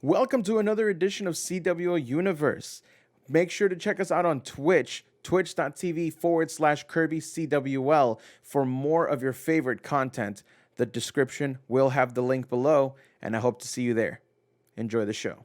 Welcome to another edition of CWL Universe. Make sure to check us out on Twitch, twitch.tv/KirbyCWL for more of your favorite content. The description will have the link below, and I hope to see you there. Enjoy the show.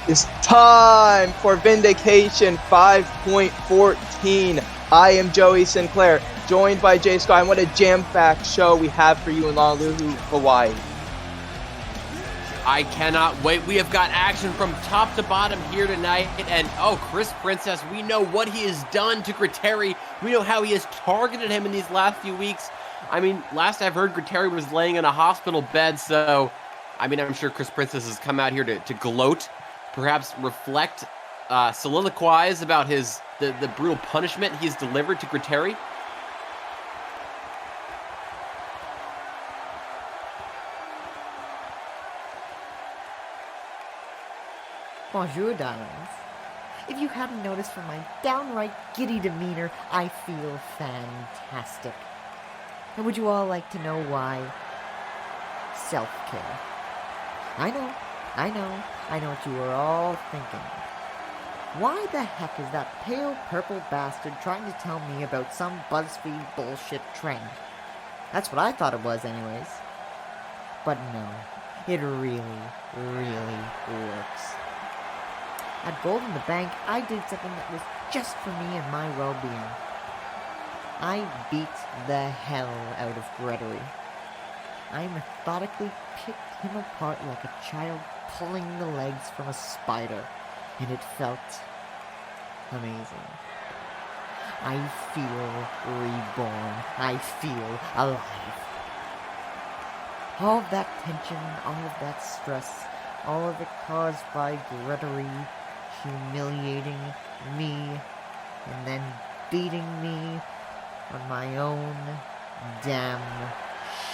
It's time for Vindication 5.14. I am Joey Sinclair, joined by Jay Scott. And what a jam-packed show we have for you in Honolulu, Hawaii. I cannot wait. We have got action from top to bottom here tonight. And, Chris Princess, we know what he has done to Griteri. We know how he has targeted him in these last few weeks. I mean, last I've heard, Griteri was laying in a hospital bed. So, I'm sure Chris Princess has come out here to gloat, perhaps reflect, soliloquize about the brutal punishment he's delivered to Griteri. Bonjour, darlings. If you hadn't noticed from my downright giddy demeanor, I feel fantastic. And would you all like to know why? Self-care. I know what you are all thinking. Why the heck is that pale purple bastard trying to tell me about some BuzzFeed bullshit trend? That's what I thought it was anyways. But no, it really works. At Gold in the Bank, I did something that was just for me and my well-being. I beat the hell out of Gregory. I methodically picked him apart like a child pulling the legs from a spider, and it felt amazing. I feel reborn. I feel alive. All of that tension, all of that stress, all of it caused by Gregory humiliating me and then beating me on my own damn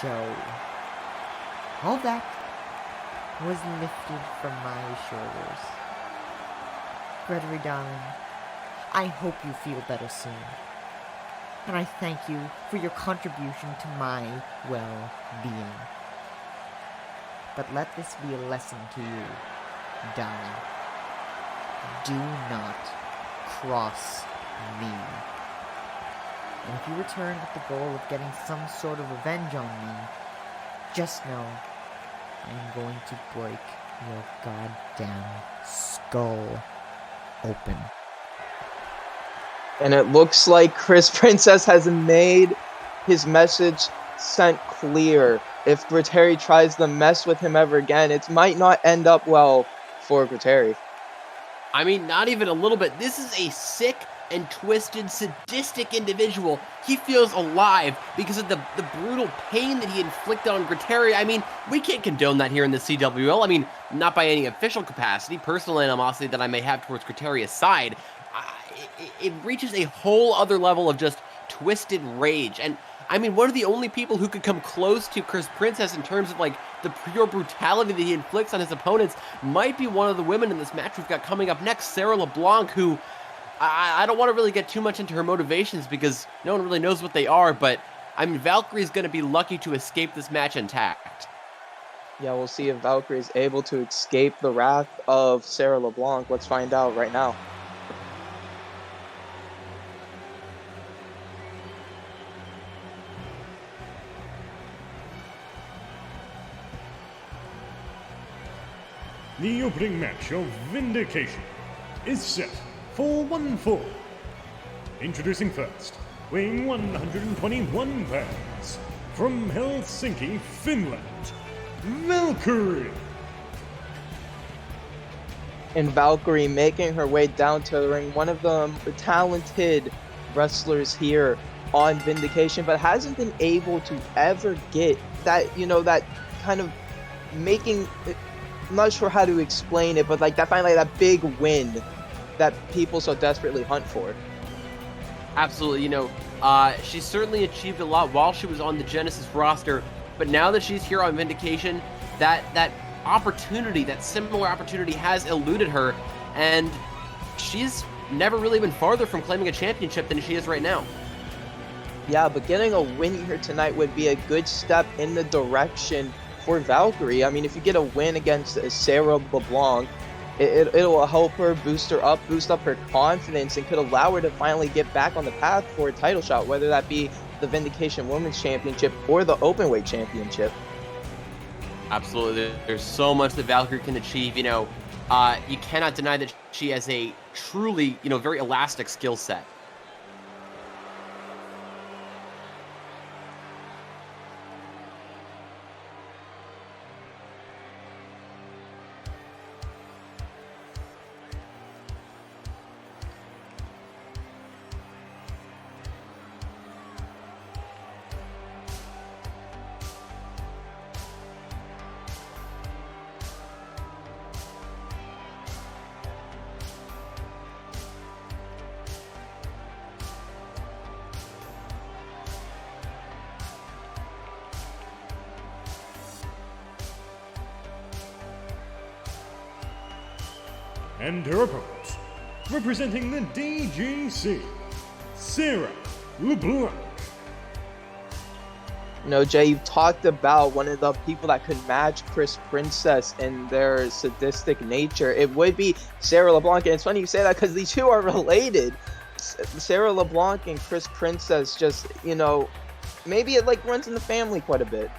show. All that was lifted from my shoulders. Gregory, darling, I hope you feel better soon. And I thank you for your contribution to my well-being. But let this be a lesson to you, darling. Do not cross me. And if you return with the goal of getting some sort of revenge on me, just know I am going to break your goddamn skull open. And it looks like Chris Princess has made his message sent clear. If Griteri tries to mess with him ever again, it might not end up well for Griteri. Not even a little bit. This is a sick and twisted, sadistic individual. He feels alive because of the brutal pain that he inflicted on Griteri. We can't condone that here in the CWL. Not by any official capacity. Personal animosity that I may have towards Griteri aside, it reaches a whole other level of just twisted rage. And one of the only people who could come close to Chris Princess in terms of, the pure brutality that he inflicts on his opponents might be one of the women in this match we've got coming up next, Sarah LeBlanc, who I don't want to really get too much into her motivations because no one really knows what they are, but, Valkyrie's going to be lucky to escape this match intact. Yeah, we'll see if Valkyrie is able to escape the wrath of Sarah LeBlanc. Let's find out right now. The opening match of Vindication is set for 1 fall. Introducing first, weighing 121 pounds, from Helsinki, Finland, Valkyrie. And Valkyrie making her way down to the ring, one of the talented wrestlers here on Vindication, but hasn't been able to ever get that, that kind of making, I'm not sure how to explain it, but like that finally that big win that people so desperately hunt for. Absolutely, she certainly achieved a lot while she was on the Genesis roster, but now that she's here on Vindication, that opportunity, that similar opportunity has eluded her, and she's never really been farther from claiming a championship than she is right now. Yeah, but getting a win here tonight would be a good step in the direction for Valkyrie. I mean, if you get a win against Sarah LeBlanc, it'll help her, boost up her confidence, and could allow her to finally get back on the path for a title shot, whether that be the Vindication Women's Championship or the Openweight Championship. Absolutely. There's so much that Valkyrie can achieve. You cannot deny that she has a truly, very elastic skill set. And her opponent, representing the DGC, Sarah LeBlanc. Jay, you've talked about one of the people that could match Chris Princess in their sadistic nature. It would be Sarah LeBlanc, and it's funny you say that because these two are related. Sarah LeBlanc and Chris Princess just, maybe it runs in the family quite a bit.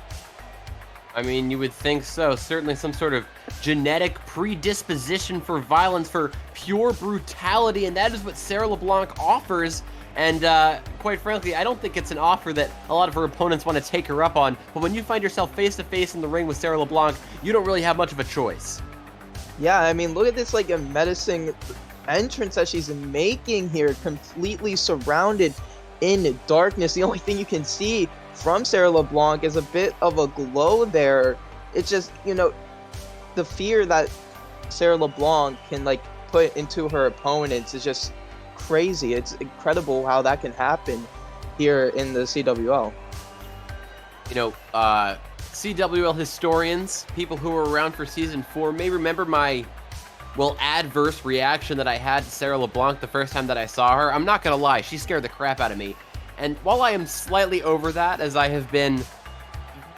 I mean, you would think so. Certainly some sort of genetic predisposition for violence, for pure brutality, and that is what Sarah LeBlanc offers. And quite frankly, I don't think it's an offer that a lot of her opponents want to take her up on. But when you find yourself face-to-face in the ring with Sarah LeBlanc, you don't really have much of a choice. Yeah, I mean, look at this, a menacing entrance that she's making here, completely surrounded in darkness. The only thing you can see from Sarah LeBlanc is a bit of a glow there. It's just, the fear that Sarah LeBlanc can put into her opponents is just crazy. It's incredible how that can happen here in the CWL. CWL historians, people who were around for season 4, may remember my adverse reaction that I had to Sarah LeBlanc the first time that I saw her. I'm not gonna lie, she scared the crap out of me. And while I am slightly over that, as I have been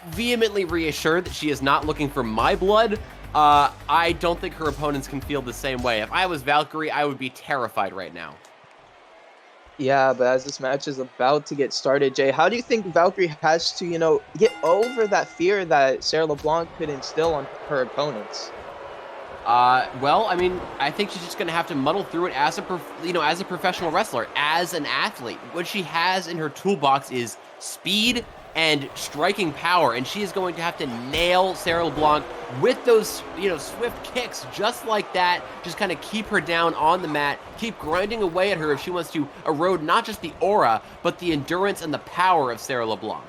vehemently reassured that she is not looking for my blood, I don't think her opponents can feel the same way. If I was Valkyrie, I would be terrified right now. Yeah, but as this match is about to get started, Jay, how do you think Valkyrie has to, get over that fear that Sarah LeBlanc could instill on her opponents? I think she's just going to have to muddle through it as a professional wrestler, as an athlete. What she has in her toolbox is speed and striking power, and she is going to have to nail Sarah LeBlanc with those, swift kicks just like that. Just kind of keep her down on the mat, keep grinding away at her if she wants to erode not just the aura, but the endurance and the power of Sarah LeBlanc.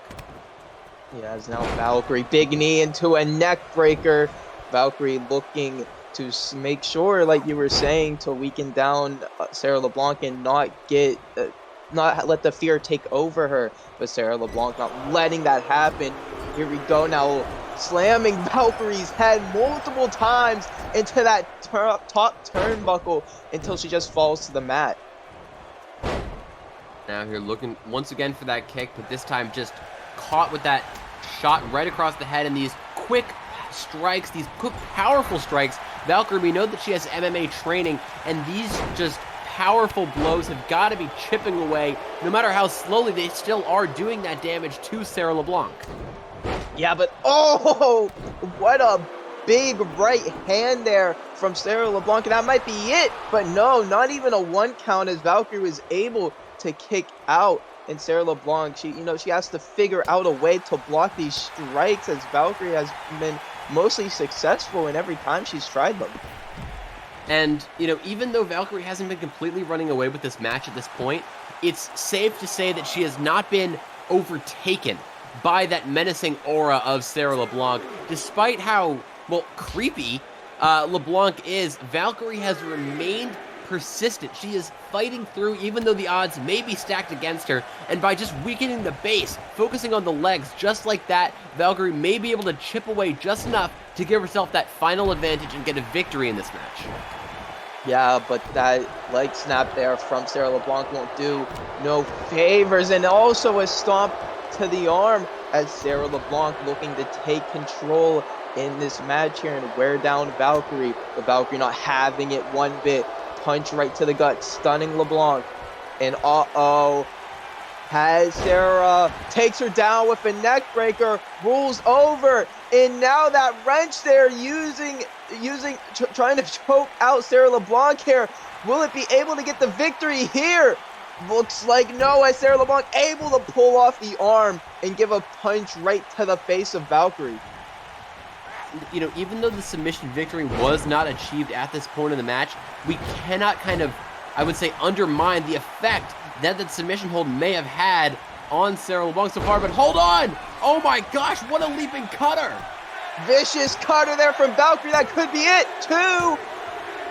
Yeah, as now Valkyrie, big knee into a neck breaker. Valkyrie looking to make sure, like you were saying, to weaken down Sarah LeBlanc and not let the fear take over her. But Sarah LeBlanc not letting that happen. Here we go now, slamming Valkyrie's head multiple times into that top turnbuckle until she just falls to the mat. Now here looking once again for that kick, but this time just caught with that shot right across the head, and these quick strikes, these quick powerful strikes. Valkyrie, we know that she has MMA training, and these just powerful blows have got to be chipping away. No matter how slowly, they still are doing that damage to Sarah LeBlanc. Yeah, but oh, what a big right hand there from Sarah LeBlanc, and that might be it. But no, not even a 1 count, as Valkyrie was able to kick out. And Sarah LeBlanc, she has to figure out a way to block these strikes, as Valkyrie has been mostly successful in every time she's tried them. And, even though Valkyrie hasn't been completely running away with this match at this point, it's safe to say that she has not been overtaken by that menacing aura of Sarah LeBlanc. Despite how, creepy LeBlanc is, Valkyrie has remained persistent. She is fighting through even though the odds may be stacked against her, and by just weakening the base, focusing on the legs just like that, Valkyrie may be able to chip away just enough to give herself that final advantage and get a victory in this match. Yeah, but that leg snap there from Sarah LeBlanc won't do no favors, and also a stomp to the arm as Sarah LeBlanc looking to take control in this match here and wear down Valkyrie. But Valkyrie not having it one bit. Punch right to the gut, stunning LeBlanc. And has Sarah, takes her down with a neck breaker, rolls over, and now that wrench there trying to choke out Sarah LeBlanc here. Will it be able to get the victory here? Looks like no, as Sarah LeBlanc able to pull off the arm and give a punch right to the face of Valkyrie. Even though the submission victory was not achieved at this point in the match, we cannot undermine the effect that the submission hold may have had on Sarah LeBlanc so far. But hold on! Oh my gosh, what a leaping cutter! Vicious cutter there from Valkyrie. That could be it. 2,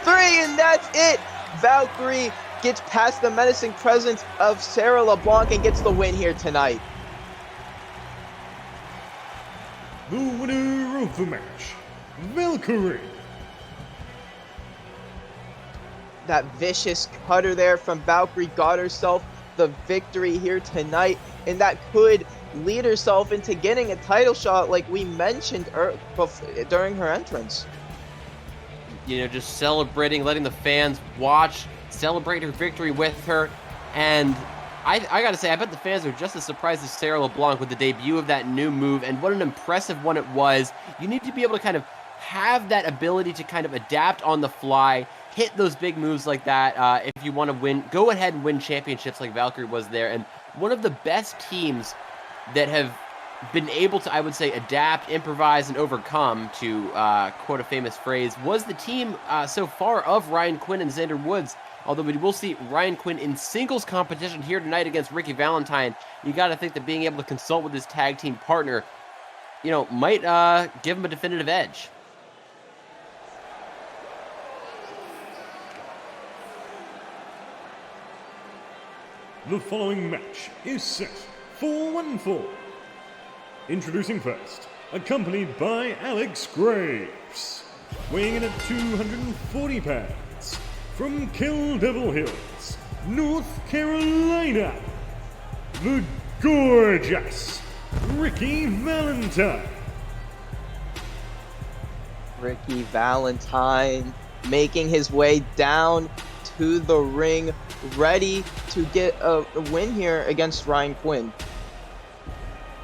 3, and that's it. Valkyrie gets past the menacing presence of Sarah LeBlanc and gets the win here tonight. The winner of the match, Valkyrie. That vicious cutter there from Valkyrie got herself the victory here tonight, and that could lead herself into getting a title shot like we mentioned during her entrance. Just celebrating, letting the fans watch, celebrate her victory with her, and I gotta say, I bet the fans are just as surprised as Sarah LeBlanc with the debut of that new move, and what an impressive one it was. You need to be able to kind of have that ability to kind of adapt on the fly, hit those big moves like that if you want to win. Go ahead and win championships like Valkyrie was there, and one of the best teams that have been able to, I would say, adapt, improvise, and overcome, to quote a famous phrase, was the team so far of Ryan Quinn and Xander Woods. Although we will see Ryan Quinn in singles competition here tonight against Ricky Valentine, you got to think that being able to consult with his tag team partner, might give him a definitive edge. The following match is set for 1 fall. Introducing first, accompanied by Alex Graves, weighing in at 240 pounds, from Kill Devil Hills, North Carolina, the gorgeous Ricky Valentine. Ricky Valentine making his way down to the ring, ready to get a win here against Ryan Quinn.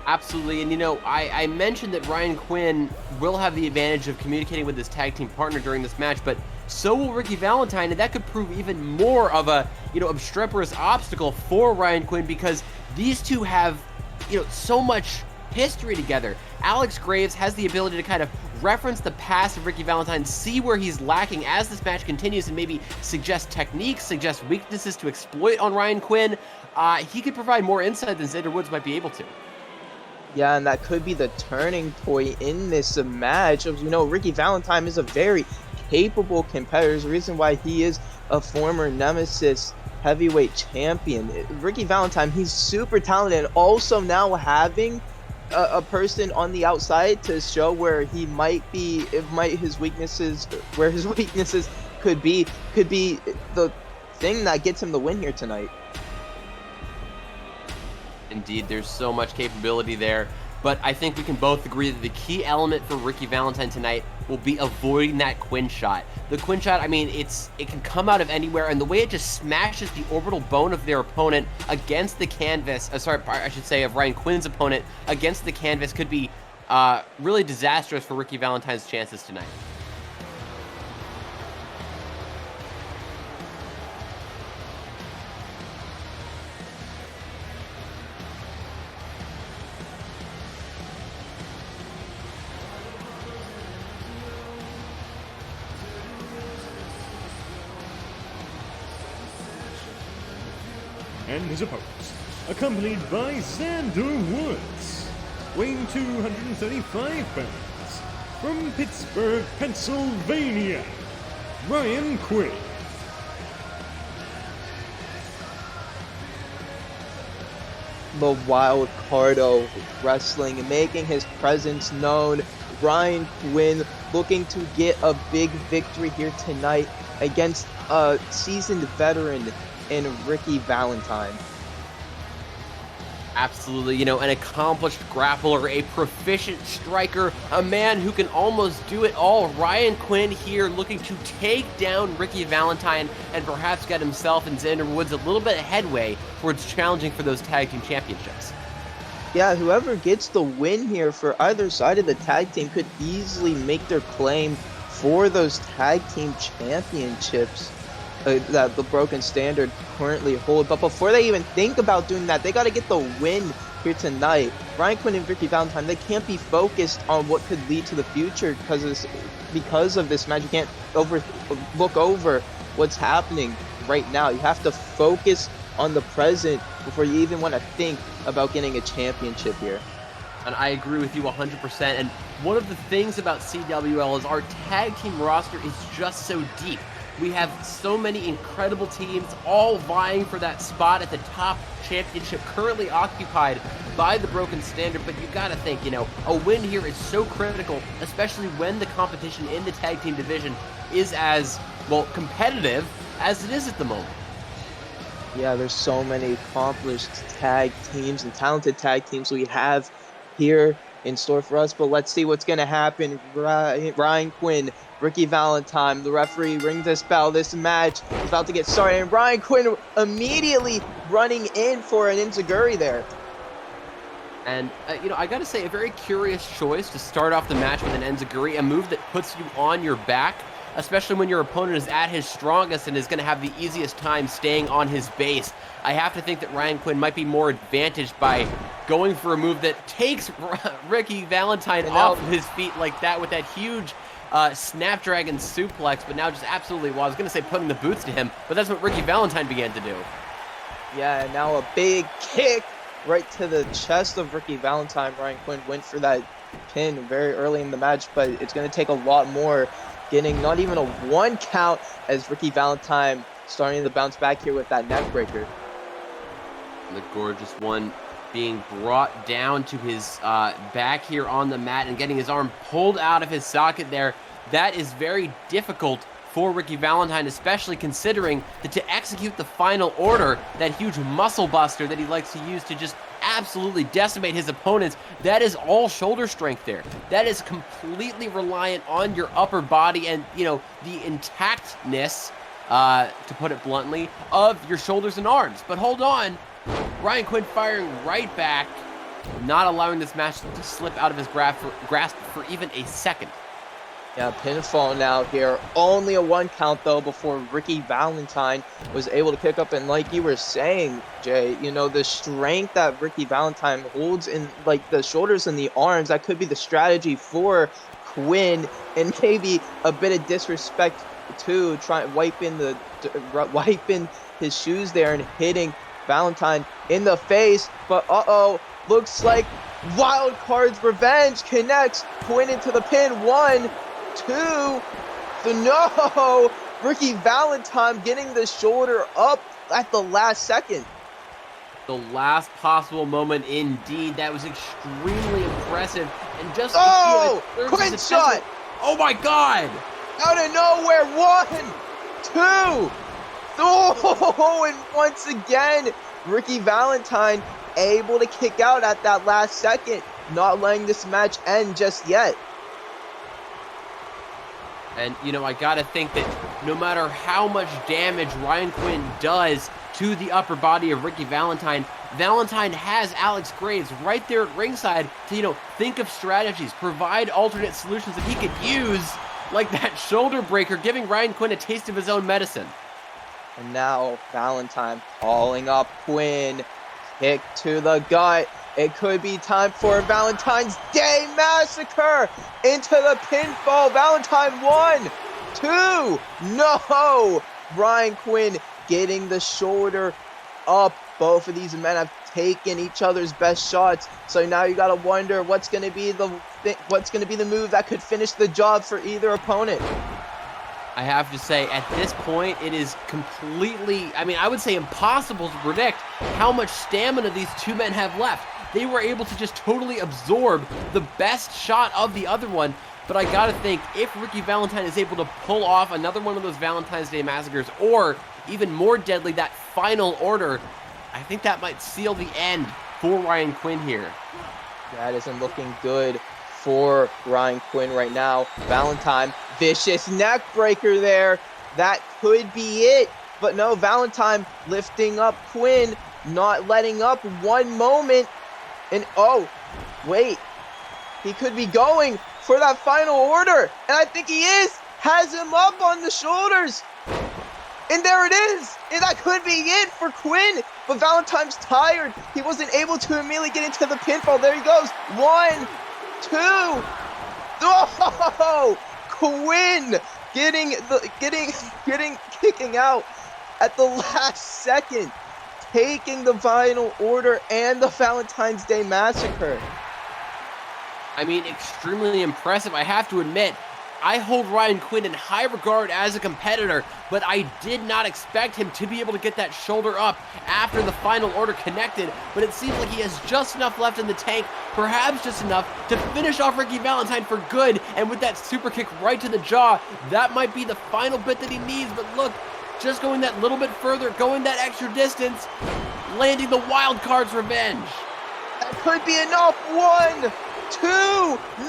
Absolutely, and I mentioned that Ryan Quinn will have the advantage of communicating with his tag team partner during this match, but so will Ricky Valentine, and that could prove even more of a, obstreperous obstacle for Ryan Quinn, because these two have, so much history together. Alex Graves has the ability to kind of reference the past of Ricky Valentine, see where he's lacking as this match continues, and maybe suggest techniques, suggest weaknesses to exploit on Ryan Quinn. He could provide more insight than Xander Woods might be able to. Yeah, and that could be the turning point in this match. Ricky Valentine is a very capable competitor. There's a reason why he is a former Nemesis heavyweight champion. Ricky Valentine, he's super talented, and also now having a person on the outside to show where he might be, his weaknesses could be the thing that gets him the win here tonight. Indeed, there's so much capability there, but I think we can both agree that the key element for Ricky Valentine tonight will be avoiding that Quinn shot. The Quinn shot, it can come out of anywhere, and the way it just smashes the orbital bone of their opponent against the canvas, of Ryan Quinn's opponent against the canvas could be really disastrous for Ricky Valentine's chances tonight. And his opponents, accompanied by Xander Woods, weighing 235 pounds, from Pittsburgh, Pennsylvania, Ryan Quinn. The wild card of wrestling and making his presence known. Ryan Quinn looking to get a big victory here tonight against a seasoned veteran in Ricky Valentine. Absolutely, an accomplished grappler, a proficient striker, a man who can almost do it all. Ryan Quinn here looking to take down Ricky Valentine and perhaps get himself and Xander Woods a little bit of headway towards challenging for those tag team championships. Yeah, whoever gets the win here for either side of the tag team could easily make their claim for those tag team championships that the Broken Standard currently hold. But before they even think about doing that, they got to get the win here tonight. Ryan Quinn and Ricky Valentine, they can't be focused on what could lead to the future because of this match. You can't look over what's happening right now. You have to focus on the present before you even want to think about getting a championship here. And I agree with you 100%. And one of the things about CWL is our tag team roster is just so deep. We have so many incredible teams all vying for that spot at the top championship, currently occupied by the Broken Standard. But you gotta think, a win here is so critical, especially when the competition in the tag team division is as, competitive as it is at the moment. Yeah, there's so many accomplished tag teams and talented tag teams we have here in store for us. But let's see what's going to happen. Ryan Quinn, Ricky Valentine, the referee rings this bell. This match is about to get started. And Ryan Quinn immediately running in for an enziguri there. And, I got to say, a very curious choice to start off the match with an enziguri, a move that puts you on your back, especially when your opponent is at his strongest and is going to have the easiest time staying on his base. I have to think that Ryan Quinn might be more advantaged by going for a move that takes Ricky Valentine off of his feet like that with that huge Snapdragon suplex, but now just absolutely, I was going to say putting the boots to him, but that's what Ricky Valentine began to do. Yeah, and now a big kick right to the chest of Ricky Valentine. Ryan Quinn went for that pin very early in the match, but it's going to take a lot more, getting not even a 1 count as Ricky Valentine starting to bounce back here with that neck breaker. The gorgeous one being brought down to his back here on the mat and getting his arm pulled out of his socket there. That is very difficult for Ricky Valentine, especially considering that to execute the final order, that huge muscle buster that he likes to use to just absolutely decimate his opponents, that is all shoulder strength there. That is completely reliant on your upper body and, the intactness, to put it bluntly, of your shoulders and arms. But hold on, Ryan Quinn firing right back, not allowing this match to slip out of his grasp for even a second. Yeah, pinfall now here. Only a 1 count, though, before Ricky Valentine was able to pick up. And like you were saying, Jay, the strength that Ricky Valentine holds in, the shoulders and the arms, that could be the strategy for Quinn. And maybe a bit of disrespect, too, wiping his shoes there and hitting Valentine in the face. But, looks like Wild Card's Revenge connects Quinn into the pin. 1, 2, no! Ricky Valentine getting the shoulder up at the last second. The last possible moment indeed. That was extremely impressive. And just Quinn shot! Oh my god! Out of nowhere, 1, 2, and once again, Ricky Valentine able to kick out at that last second, not letting this match end just yet. And, I gotta think that no matter how much damage Ryan Quinn does to the upper body of Ricky Valentine. Valentine has Alex Graves right there at ringside to, think of strategies, provide alternate solutions that he could use, like that shoulder breaker, giving Ryan Quinn a taste of his own medicine. And now Valentine calling up Quinn. Kick to the gut. It could be time for Valentine's Day Massacre into the pinfall. Valentine 1, 2, no! Ryan Quinn getting the shoulder up. Both of these men have taken each other's best shots. So now you gotta wonder what's gonna be the move that could finish the job for either opponent. I have to say, at this point, it is completely, I would say impossible to predict how much stamina these two men have left. They were able to just totally absorb the best shot of the other one. But I gotta think, if Ricky Valentine is able to pull off another one of those Valentine's Day Massacres, or even more deadly, that final order, I think that might seal the end for Ryan Quinn here. That isn't looking good for Ryan Quinn right now. Valentine, vicious neck breaker there. That could be it. But no, Valentine lifting up Quinn, not letting up one moment. And oh, wait. He could be going for that final order. And I think he is. Has him up on the shoulders. And there it is. And that could be it for Quinn. But Valentine's tired. He wasn't able to immediately get into the pinfall. There he goes. 1, 2. Oh, Quinn kicking out at the last second, taking the final order and the Valentine's Day Massacre. Extremely impressive, I have to admit. I hold Ryan Quinn in high regard as a competitor, but I did not expect him to be able to get that shoulder up after the final order connected. But it seems like he has just enough left in the tank, perhaps just enough to finish off Ricky Valentine for good. And with that super kick right to the jaw, that might be the final bit that he needs. But look, just going that little bit further, going that extra distance, landing the wild card's revenge. That could be enough. 1, 2,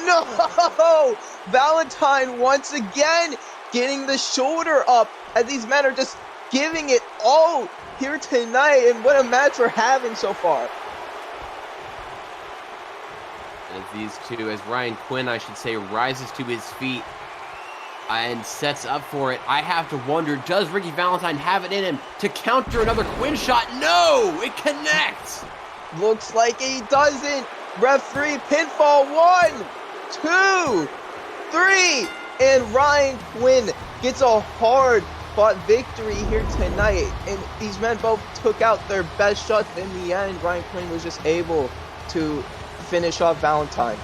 no! Valentine once again getting the shoulder up, as these men are just giving it all here tonight. And what a match we're having so far. And as these two, as Ryan Quinn, I should say, rises to his feet and sets up for it, I have to wonder, does Ricky Valentine have it in him to counter another Quinn shot? No! It connects! Looks like he doesn't. Referee pinfall. 1, 2, 3, and Ryan Quinn gets a hard-fought victory here tonight. And these men both took out their best shots. In the end, Ryan Quinn was just able to finish off Valentine.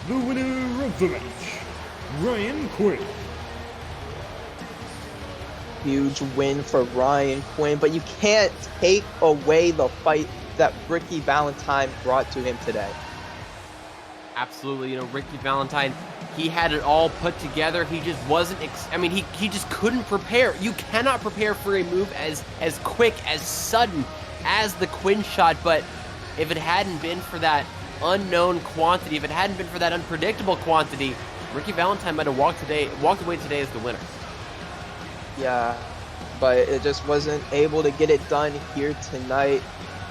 The winner of the match, Ryan Quinn. Huge win for Ryan Quinn, but you can't take away the fight that Ricky Valentine brought to him today. Absolutely, Ricky Valentine, he had it all put together. He just wasn't, he just couldn't prepare. You cannot prepare for a move as quick, as sudden as the Quinn shot, but if it hadn't been for that unknown quantity, if it hadn't been for that unpredictable quantity, Ricky Valentine might have walked away today as the winner. Yeah, but it just wasn't able to get it done here tonight.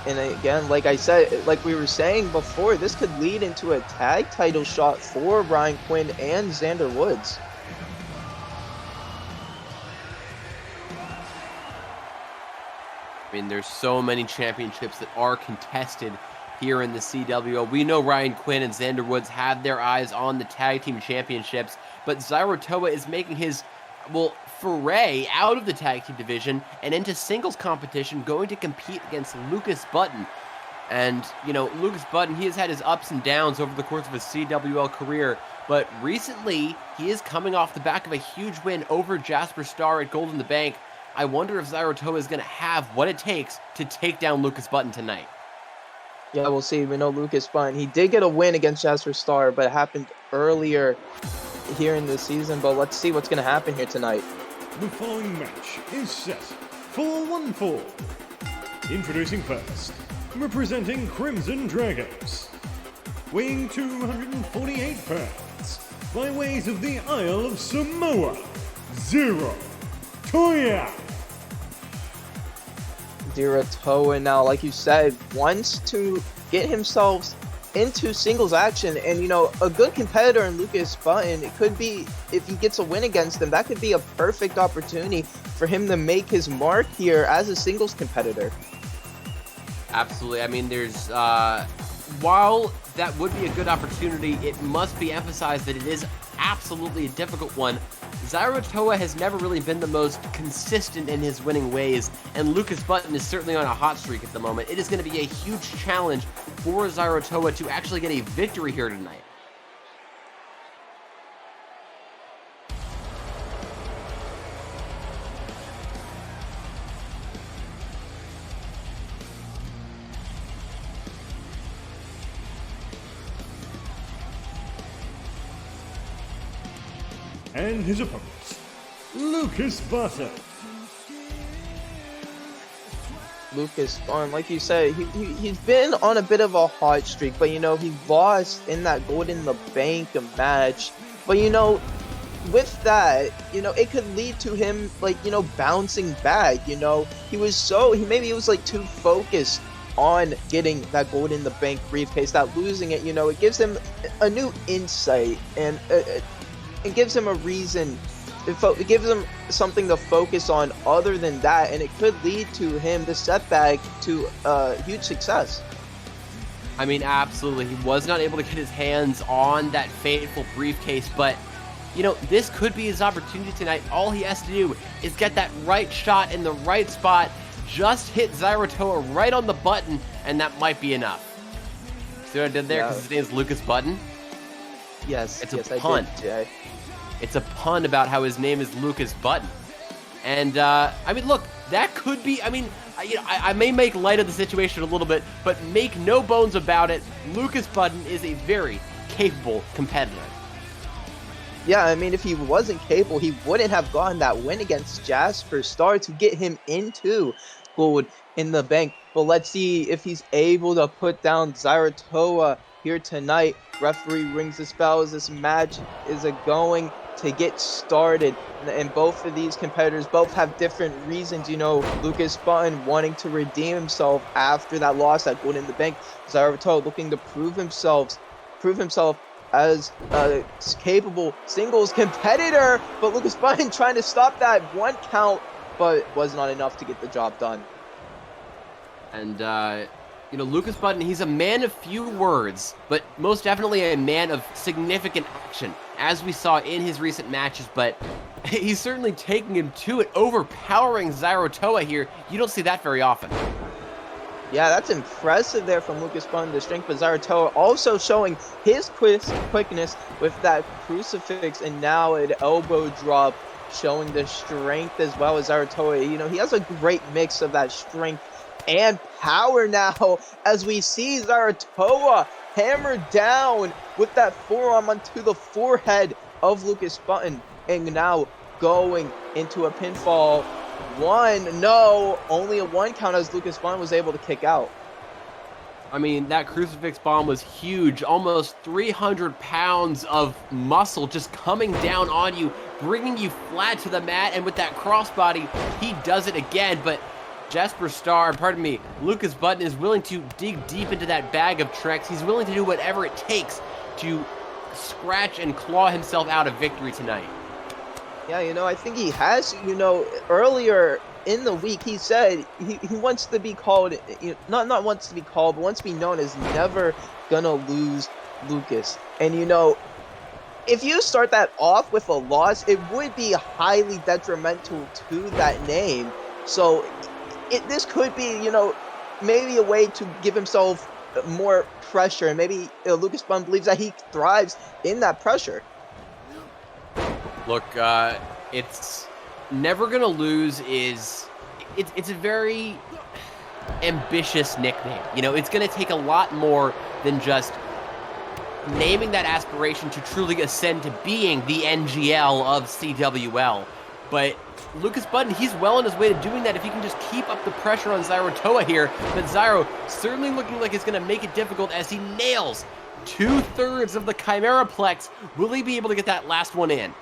And again, like I said, like we were saying before, this could lead into a tag title shot for Ryan Quinn and Xander Woods. There's so many championships that are contested here in the CWL. We know Ryan Quinn and Xander Woods have their eyes on the tag team championships, but Zyro Toa is making his, foray out of the tag team division and into singles competition, going to compete against Lucas Button. And, you know, Lucas Button, he has had his ups and downs over the course of his CWL career, but recently he is coming off the back of a huge win over Jasper Starr at Gold in the Bank. I wonder if Zyro Toa is going to have what it takes to take down Lucas Button tonight. Yeah, we'll see. We know Lucas Button. He did get a win against Jasper Starr, but it happened earlier here in the season. But let's see what's going to happen here tonight. The following match is set for one fall. Introducing first, representing Crimson Dragons, weighing 248 pounds, by ways of the Isle of Samoa, Zyro Toa. Zyro Toa now, like you said, wants to get himself into singles action, and you know, a good competitor in Lucas Button, it could be, if he gets a win against him, that could be a perfect opportunity for him to make his mark here as a singles competitor. Absolutely. I mean, there's, while that would be a good opportunity, it must be emphasized that it is absolutely a difficult one. Zyro Toa has never really been the most consistent in his winning ways, and Lucas Button is certainly on a hot streak at the moment. It is going to be a huge challenge for Zyro Toa to actually get a victory here tonight. And his opponent, Lucas Button. Lucas Button, like you said, he's been on a bit of a hot streak, but you know, he lost in that Gold in the Bank match. But you know, with that, you know, it could lead to him, like, you know, bouncing back. You know, he was like too focused on getting that Gold in the Bank briefcase, that losing it, you know, it gives him a new insight, and it gives him a reason, it gives him something to focus on other than that, and it could lead to him, the setback, to huge success. I mean, absolutely. He was not able to get his hands on that fateful briefcase, but, you know, this could be his opportunity tonight. All he has to do is get that right shot in the right spot, just hit Zyro Toa right on the button, and that might be enough. See what I did there? Because his name's Lucas Button? Yes, It's yes, a pun. I did, Jay. It's a pun about how his name is Lucas Button. And, I mean, look, that could be, I mean, I may make light of the situation a little bit, but make no bones about it, Lucas Button is a very capable competitor. Yeah, I mean, if he wasn't capable, he wouldn't have gotten that win against Jasper Starr to get him into Gold in the Bank. But let's see if he's able to put down Zyro Toa here tonight. Referee rings the bell as this match is going to get started, and both of these competitors both have different reasons. You know, Lucas Button wanting to redeem himself after that loss at Gold in the Bank. Zyro Toa looking to prove himself as a capable singles competitor, but Lucas Button trying to stop that one count, but was not enough to get the job done. And, you know, Lucas Button, he's a man of few words, but most definitely a man of significant action, as we saw in his recent matches, but he's certainly taking him to it, overpowering Zyro Toa here. You don't see that very often. Yeah, that's impressive there from Lucas Button, the strength, but Zyro Toa also showing his quickness with that crucifix, and now an elbow drop, showing the strength as well as Zyro Toa. You know, he has a great mix of that strength and power now, as we see Zyro Toa hammered down with that forearm onto the forehead of Lucas Button, and now going into a pinfall. Only a one count, as Lucas Button was able to kick out. I mean, that crucifix bomb was huge. Almost 300 pounds of muscle just coming down on you, bringing you flat to the mat, and with that crossbody, he does it again, but Lucas Button is willing to dig deep into that bag of tricks. He's willing to do whatever it takes to scratch and claw himself out of victory tonight. Yeah, you know, I think he has, you know, earlier in the week he said he wants to be called, not wants to be called, but wants to be known as never gonna lose Lucas. And, you know, if you start that off with a loss, it would be highly detrimental to that name. So this could be, maybe a way to give himself more pressure, and maybe Lucas Bunn believes that he thrives in that pressure. Look, it's never gonna lose it's a very ambitious nickname. It's gonna take a lot more than just naming that aspiration to truly ascend to being the NGL of CWL. But Lucas Button, he's well on his way to doing that if he can just keep up the pressure on Zyro Toa here. But Zyro certainly looking like it's going to make it difficult as he nails 2/3 of the Chimera Plex. Will he be able to get that last one in?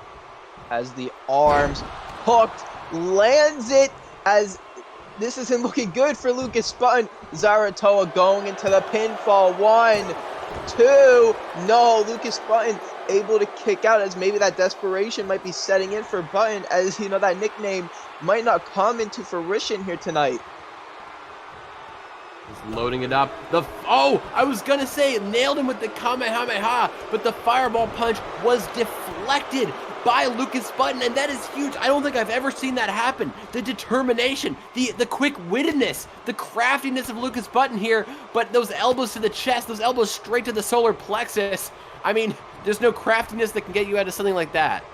As the arms hooked, lands it, as this isn't looking good for Lucas Button. Zyro Toa going into the pinfall. 1, 2, no, Lucas Button able to kick out, as maybe that desperation might be setting in for Button, as that nickname might not come into fruition here tonight. He's loading it up. I was gonna say nailed him with the Kamehameha, but the fireball punch was deflected by Lucas Button, and that is huge. I don't think I've ever seen that happen. The determination, the quick-wittedness, the craftiness of Lucas Button here, but those elbows to the chest, those elbows straight to the solar plexus. I mean, there's no craftiness that can get you out of something like that.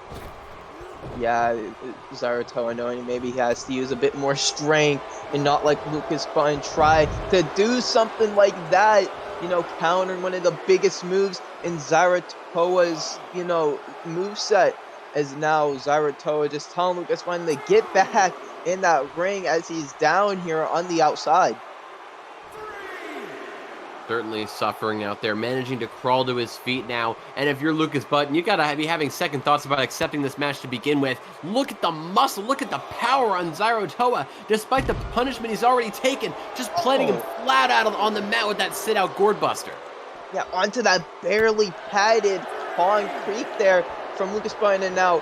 Yeah, Zyro Toa knowing maybe he has to use a bit more strength and not like Lucas Button try to do something like that, countering one of the biggest moves in Zyro Toa's, moveset. As now Zyro Toa just telling Lucas Button to get back in that ring as he's down here on the outside. Certainly suffering out there, managing to crawl to his feet now. And if you're Lucas Button, you gotta be having second thoughts about accepting this match to begin with. Look at the muscle, look at the power on Zyro Toa. Despite the punishment he's already taken, just planting him flat out on the mat with that sit-out gourd buster. Yeah, onto that barely padded concrete there from Lucas Button, and now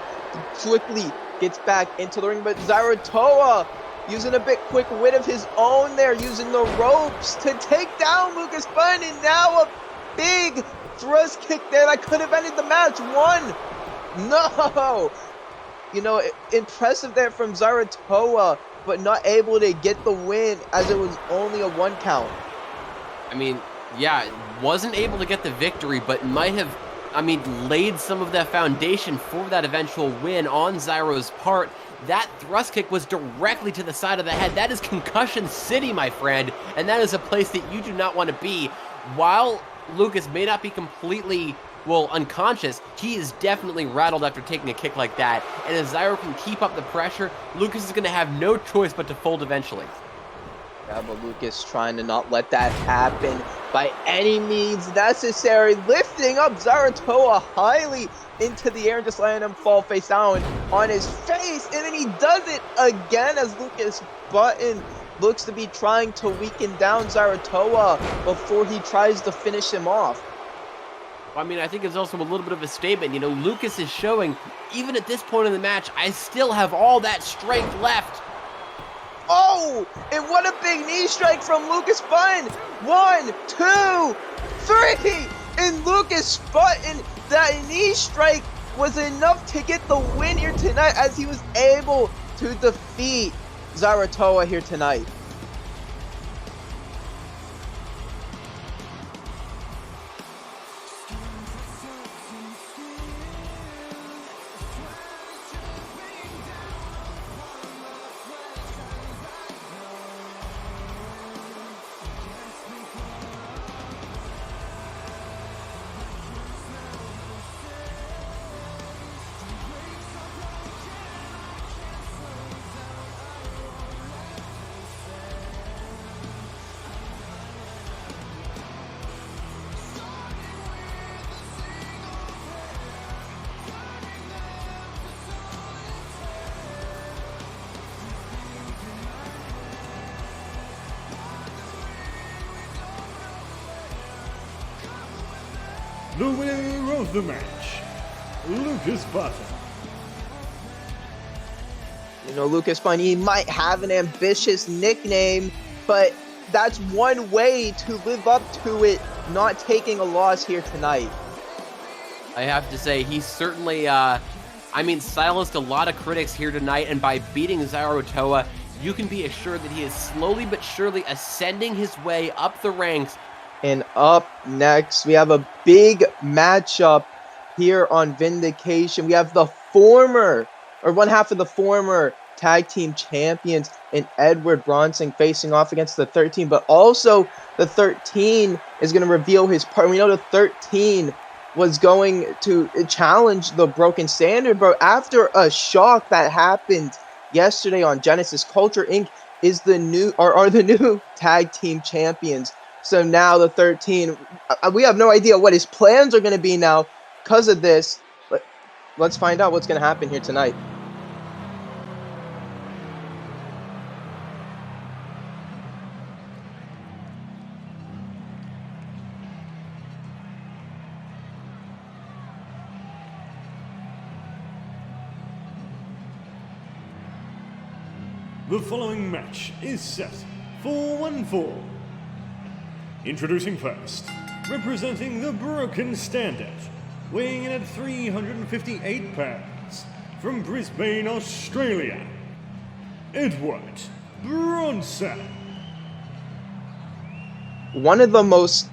quickly gets back into the ring. But Zyro Toa using a bit quick wit of his own there, using the ropes to take down Lucas Button, and now a big thrust kick there that could have ended the match. 1, no! Impressive there from Zyro Toa, but not able to get the win as it was only a 1 count. I mean, yeah, wasn't able to get the victory, but might have, laid some of the foundation for that eventual win on Zyro's part. That thrust kick was directly to the side of the head. That is Concussion City, my friend, and that is a place that you do not want to be. While Lucas may not be completely, unconscious, he is definitely rattled after taking a kick like that, and if Zyro can keep up the pressure, Lucas is going to have no choice but to fold eventually. Yeah, but Lucas trying to not let that happen by any means necessary, lifting up Zyro Toa highly into the air and just letting him fall face down on his face, and then he does it again as Lucas Button looks to be trying to weaken down Zyro Toa before he tries to finish him off. I think it's also a little bit of a statement. Lucas is showing, even at this point in the match, I still have all that strength left. Oh, and what a big knee strike from Lucas Button. 1, 2, 3, and Lucas Button, that knee strike was enough to get the win here tonight as he was able to defeat Zyro Toa here tonight. The winner of the match, Lucas Button. Lucas Button, he might have an ambitious nickname, but that's one way to live up to it, not taking a loss here tonight. I have to say, he certainly, silenced a lot of critics here tonight, and by beating Zyro Toa, you can be assured that he is slowly but surely ascending his way up the ranks. And up next, we have a big matchup here on Vindication. We have the one half of the former tag team champions in Edward Bronson facing off against the 13, but also the 13 is going to reveal his part. We know the 13 was going to challenge the Broken Standard, but after a shock that happened yesterday on Genesis, Culture Inc. are the new tag team champions. So now the 13, we have no idea what his plans are going to be now because of this. But let's find out what's going to happen here tonight. The following match is set for 1 fall. Introducing first, representing the Broken Standard, weighing in at 358 pounds, from Brisbane, Australia, Edward Bronson. One of the most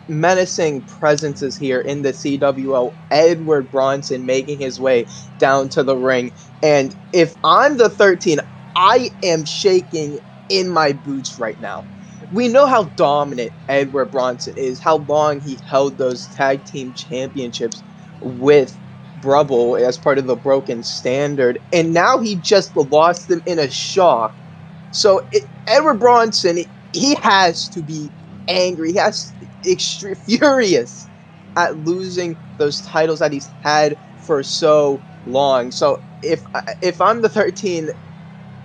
menacing presences here in the CWL, Edward Bronson making his way down to the ring. And if I'm the 13, I am shaking in my boots right now. We know how dominant Edward Bronson is, how long he held those tag team championships with Brubble as part of the Broken Standard, and now he just lost them in a shock. So Edward Bronson, he has to be angry. He has furious at losing those titles that he's had for so long. So if I'm the 13,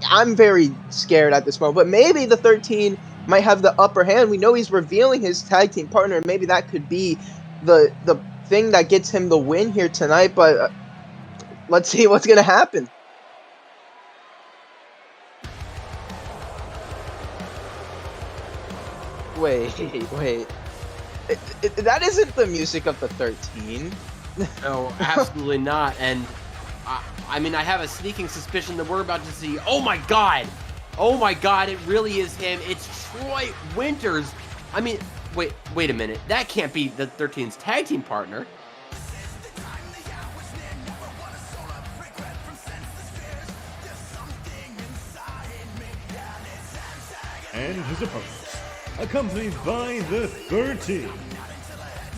I'm very scared at this moment. But maybe the 13 might have the upper hand. We know he's revealing his tag team partner, and maybe that could be the thing that gets him the win here tonight. But let's see what's gonna happen. Wait. That isn't the music of the 13. No, absolutely not. And I have a sneaking suspicion that we're about to see. Oh my God, it really is him. It's Troy Winters. Wait a minute. That can't be the 13's tag team partner. And his opponent, accompanied by the 13,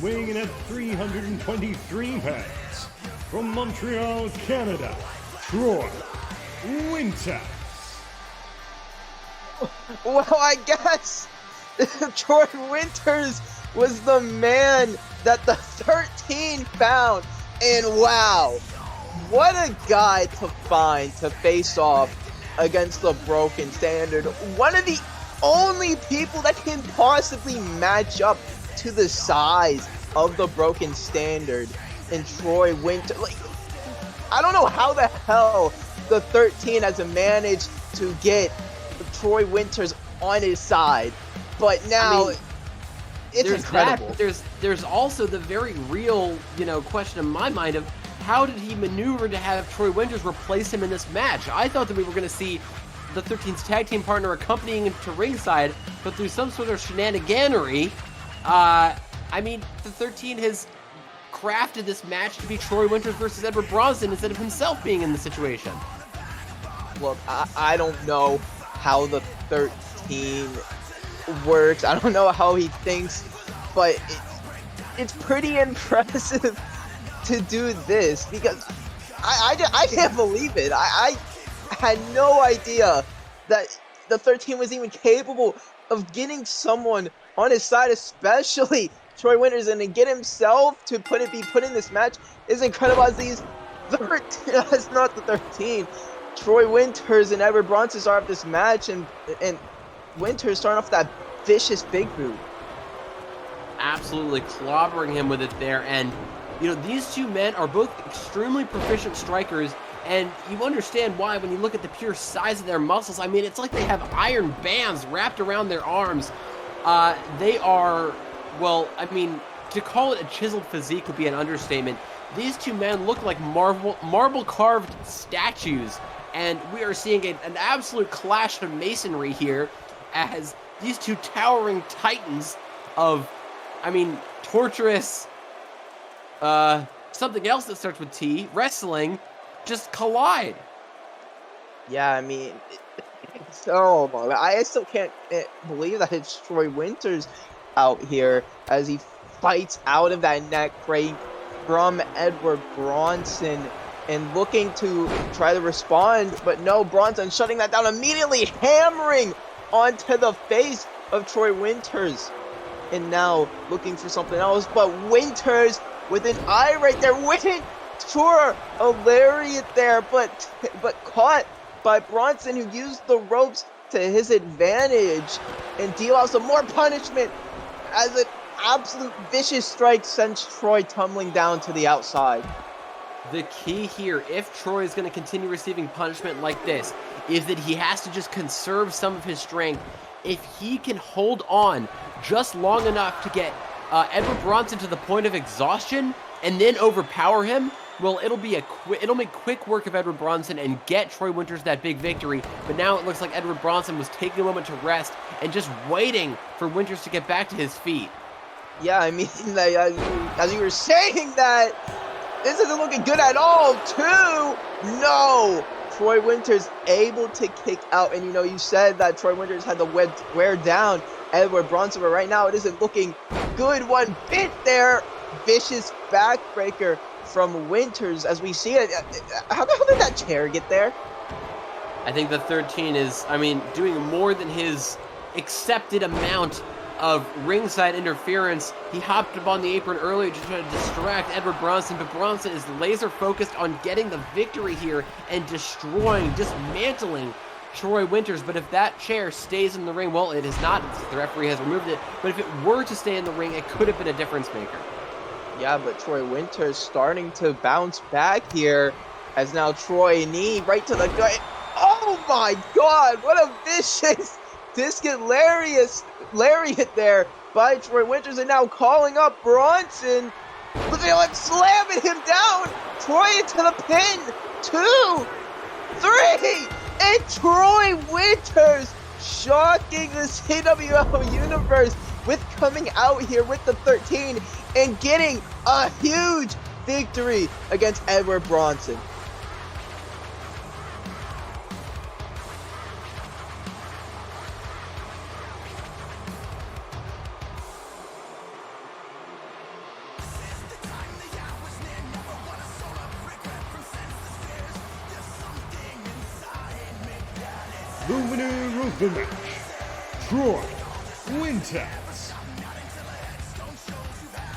weighing in at 323 pounds, from Montreal, Canada, Troy Winters. Well, I guess Troy Winters was the man that the 13 found. And wow, what a guy to find to face off against the Broken Standard. One of the only people that can possibly match up to the size of the Broken Standard and Troy Winters. I don't know how the hell the 13 has managed to get Troy Winters on his side, but now it's incredible. There's also the very real, question in my mind of how did he maneuver to have Troy Winters replace him in this match? I thought that we were going to see the 13's tag team partner accompanying him to ringside, but through some sort of shenaniganery, the 13 has crafted this match to be Troy Winters versus Edward Bronson instead of himself being in the situation. Look, I don't know how the 13 works. I don't know how he thinks, but it's pretty impressive to do this, because I can't believe it. I had no idea that the 13 was even capable of getting someone on his side, especially Troy Winters, and to get himself to be put in this match is incredible. As these 13, that's not the 13. Troy Winters and Edward Bronson start off this match, and Winters starting off that vicious big boot. Absolutely clobbering him with it there, and these two men are both extremely proficient strikers, and you understand why when you look at the pure size of their muscles. It's like they have iron bands wrapped around their arms. They are, to call it a chiseled physique would be an understatement. These two men look like marble carved statues, and we are seeing an absolute clash of masonry here as these two towering titans of, torturous, something else that starts with T, wrestling, just collide. Yeah, so I still can't believe that it's Troy Winters out here as he fights out of that neck break from Edward Bronson and looking to try to respond, but no, Bronson shutting that down immediately, hammering onto the face of Troy Winters. And now looking for something else, but Winters with an eye right there, waiting for a lariat there, but caught by Bronson, who used the ropes to his advantage and deal out some more punishment as an absolute vicious strike sends Troy tumbling down to the outside. The key here, if Troy is going to continue receiving punishment like this, is that he has to just conserve some of his strength. If he can hold on just long enough to get Edward Bronson to the point of exhaustion and then overpower him, well, it'll make quick work of Edward Bronson and get Troy Winters that big victory. But now it looks like Edward Bronson was taking a moment to rest and just waiting for Winters to get back to his feet. Yeah, as you were saying that, this isn't looking good at all, too. No, Troy Winters able to kick out, and you said that Troy Winters had to wear down Edward Bronson, but right now it isn't looking good one bit there. Vicious backbreaker from Winters as we see it. How the hell did that chair get there? I think the 13 is, doing more than his accepted amount of ringside interference. He hopped up on the apron earlier to try to distract Edward Bronson, but Bronson is laser focused on getting the victory here and dismantling Troy Winters. But if that chair stays in the ring, well, it is not. The referee has removed it. But if it were to stay in the ring, it could have been a difference maker. Yeah, but Troy Winters starting to bounce back here as now Troy knee right to the gut. Oh my God, what a vicious discus lariat there by Troy Winters, and now calling up Bronson. But they're slamming him down. Troy into the pin. 2, 3, and Troy Winters shocking the CWL universe with coming out here with the 13 and getting a huge victory against Edward Bronson. The winner of the match, Troy Winters.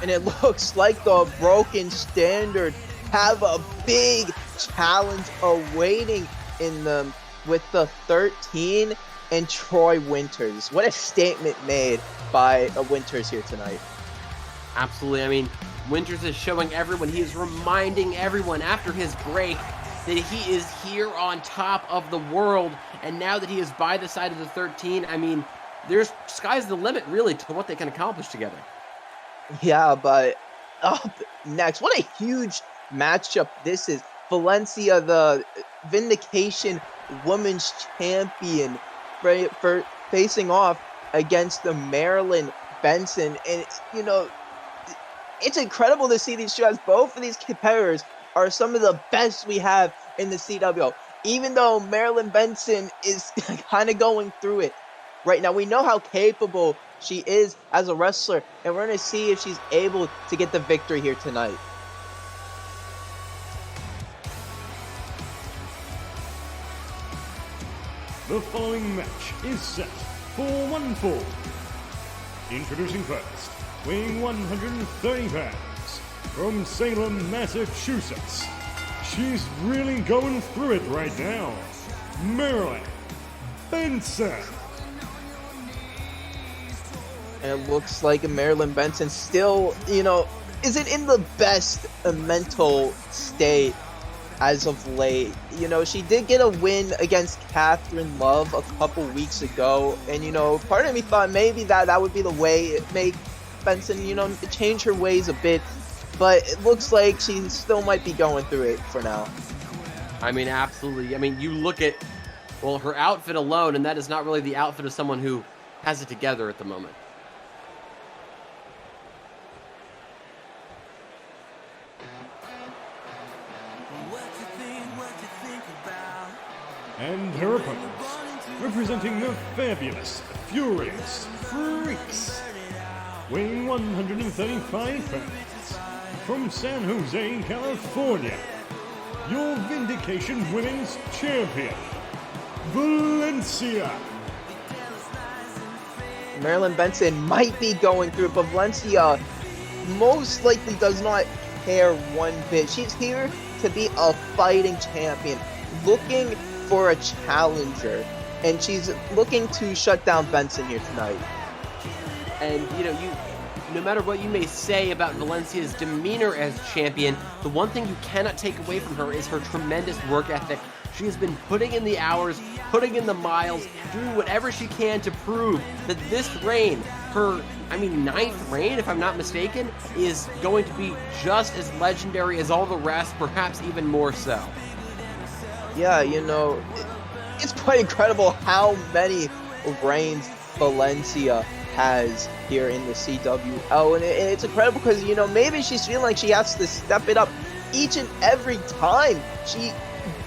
And it looks like the Broken Standard have a big challenge awaiting in them with the 13 and Troy Winters. What a statement made by Winters here tonight. Absolutely. Winters is showing everyone, he is reminding everyone after his break that he is here on top of the world. And now that he is by the side of the 13, there's sky's the limit really to what they can accomplish together. Yeah, but up next, what a huge matchup this is. Valencia, the Vindication Women's Champion, for facing off against the Marilyn Benson. And, it's incredible to see these two, as both of these competitors are some of the best we have in the CWL. Even though Marilyn Benson is kind of going through it right now, we know how capable she is as a wrestler, and we're going to see if she's able to get the victory here tonight. The following match is set for one fall. Introducing first, weighing 130 pounds, from Salem, Massachusetts. She's really going through it right now. Marilyn Benson. And it looks like Marilyn Benson still, isn't in the best mental state as of late. She did get a win against Catherine Love a couple weeks ago. And, part of me thought maybe that would be the way it make Benson, change her ways a bit, but it looks like she still might be going through it for now. I mean, absolutely. I mean, you look at, well, her outfit alone, and that is not really the outfit of someone who has it together at the moment. And her opponents, representing the fabulous, furious Freaks, weighing 135 pounds, from San Jose, California, your Vindication Women's Champion, Valencia. Marilyn Benson might be going through it, but Valencia most likely does not care one bit. She's here to be a fighting champion, looking for a challenger, and she's looking to shut down Benson here tonight. And, no matter what you may say about Valencia's demeanor as champion, the one thing you cannot take away from her is her tremendous work ethic. She has been putting in the hours, putting in the miles, doing whatever she can to prove that this reign, her, 9th reign, if I'm not mistaken, is going to be just as legendary as all the rest, perhaps even more so. Yeah, it's quite incredible how many reigns Valencia has here in the CWL, and it's incredible because, maybe she's feeling like she has to step it up each and every time she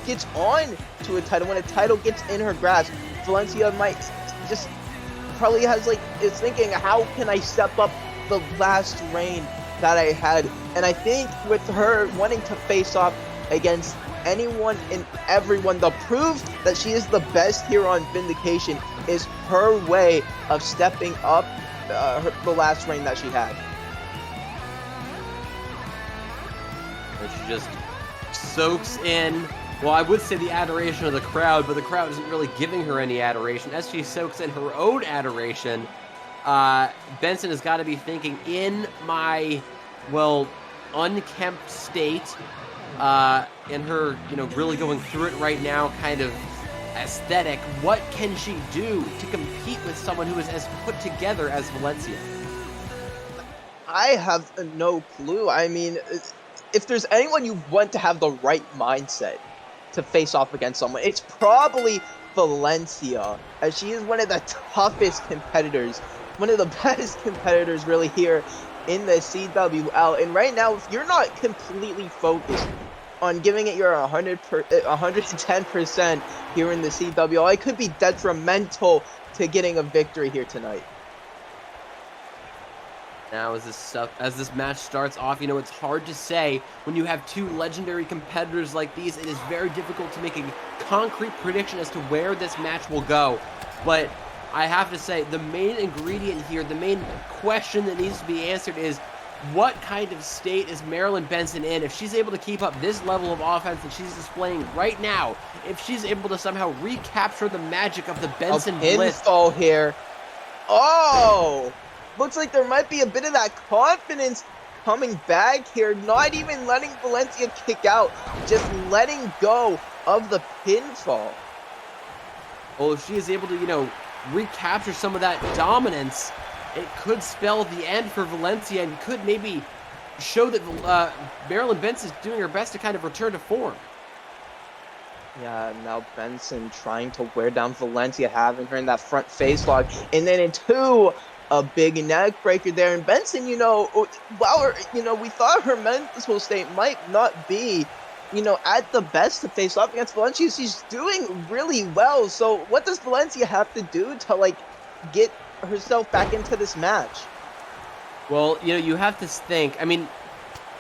gets on to a title. When a title gets in her grasp, Valencia might just probably is thinking, how can I step up the last reign that I had? And I think with her wanting to face off against anyone and everyone, the proof that she is the best here on Vindication is her way of stepping up the last reign that she had. And she just soaks in, well, I would say the adoration of the crowd, but the crowd isn't really giving her any adoration. As she soaks in her own adoration, Benson has got to be thinking, in my, unkempt state, in her, really going through it right now kind of aesthetic, what can she do to compete with someone who is as put together as Valencia? I have no clue. If there's anyone you want to have the right mindset to face off against someone, it's probably Valencia, as she is one of the toughest competitors, one of the best competitors really here in the CWL. And right now, if you're not completely focused on giving it your 110% here in the CWL, it could be detrimental to getting a victory here tonight. Now, as this match starts off, it's hard to say when you have two legendary competitors like these. It is very difficult to make a concrete prediction as to where this match will go. But I have to say, the main ingredient here, the main question that needs to be answered is, what kind of state is Marilyn Benson in? If she's able to keep up this level of offense that she's displaying right now, if she's able to somehow recapture the magic of the Benson Blitz. Pinfall here. Oh! Looks like there might be a bit of that confidence coming back here. Not even letting Valencia kick out. Just letting go of the pinfall. Well, if she is able to, recapture some of that dominance, it could spell the end for Valencia and could maybe show that Marilyn Benson is doing her best to kind of return to form. Yeah, now Benson trying to wear down Valencia, having her in that front face lock, and then into a big neck breaker there. And Benson, we thought her mental state might not be, at the best to face off against Valencia. She's doing really well. So what does Valencia have to do to, get herself back into this match? Well, you have to think,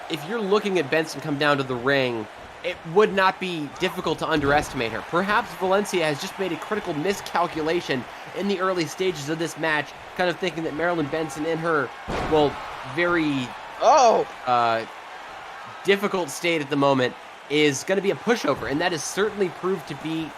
if you're looking at Benson come down to the ring, it would not be difficult to underestimate her. Perhaps Valencia has just made a critical miscalculation in the early stages of this match, kind of thinking that Marilyn Benson in her, very difficult state at the moment is going to be a pushover, and that has certainly proved to be,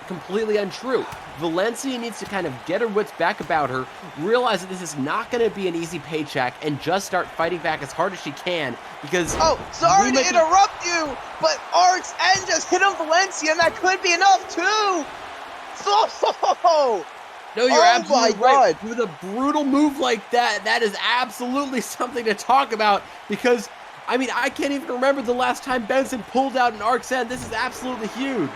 completely untrue. Valencia needs to kind of get her wits back about her, realize that this is not going to be an easy paycheck, and just start fighting back as hard as she can, because... Oh, sorry to interrupt you, but Arc's End just hit on Valencia, and that could be enough, too! Oh, No, you're Oh absolutely my right. God. With a brutal move like that, that is absolutely something to talk about because, I mean, I can't even remember the last time Benson pulled out an arc end. This is absolutely huge.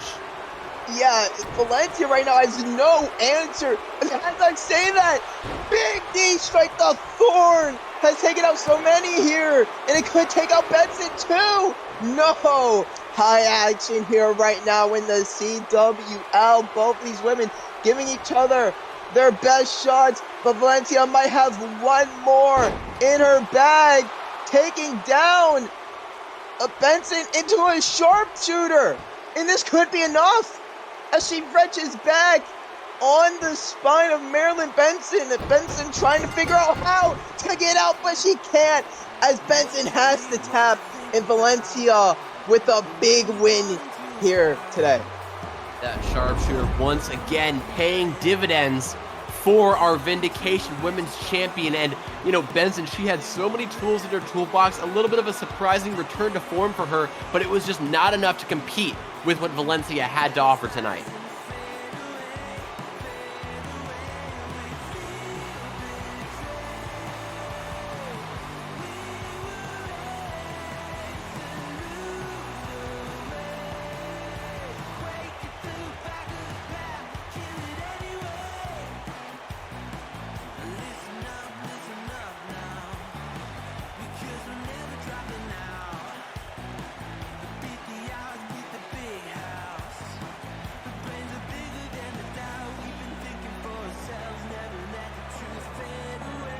Yeah, Valencia right now has no answer. And as I say that, Big D strike the Thorn has taken out so many here, and it could take out Benson too. No, high action here right now in the CWL. Both these women giving each other their best shots, but Valencia might have one more in her bag, taking down a Benson into a sharpshooter, and this could be enough as she wrenches back on the spine of Marilyn Benson. And Benson trying to figure out how to get out, but she can't, as Benson has to tap, and Valencia with a big win here today. That sharpshooter once again paying dividends for our Vindication Women's Champion. And, you know, Benson, she had so many tools in her toolbox, a little bit of a surprising return to form for her, but it was just not enough to compete with what Valencia had to offer tonight.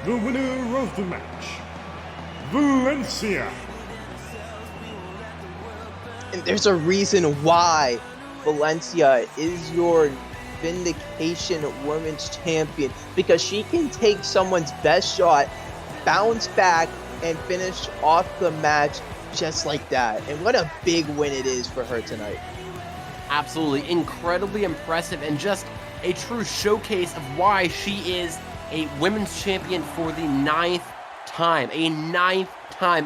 The winner of the match, Valencia. And there's a reason why Valencia is your Vindication Women's Champion, because she can take someone's best shot, bounce back, and finish off the match just like that. And what a big win it is for her tonight. Absolutely incredibly impressive, and just a true showcase of why she is a women's champion for the ninth time.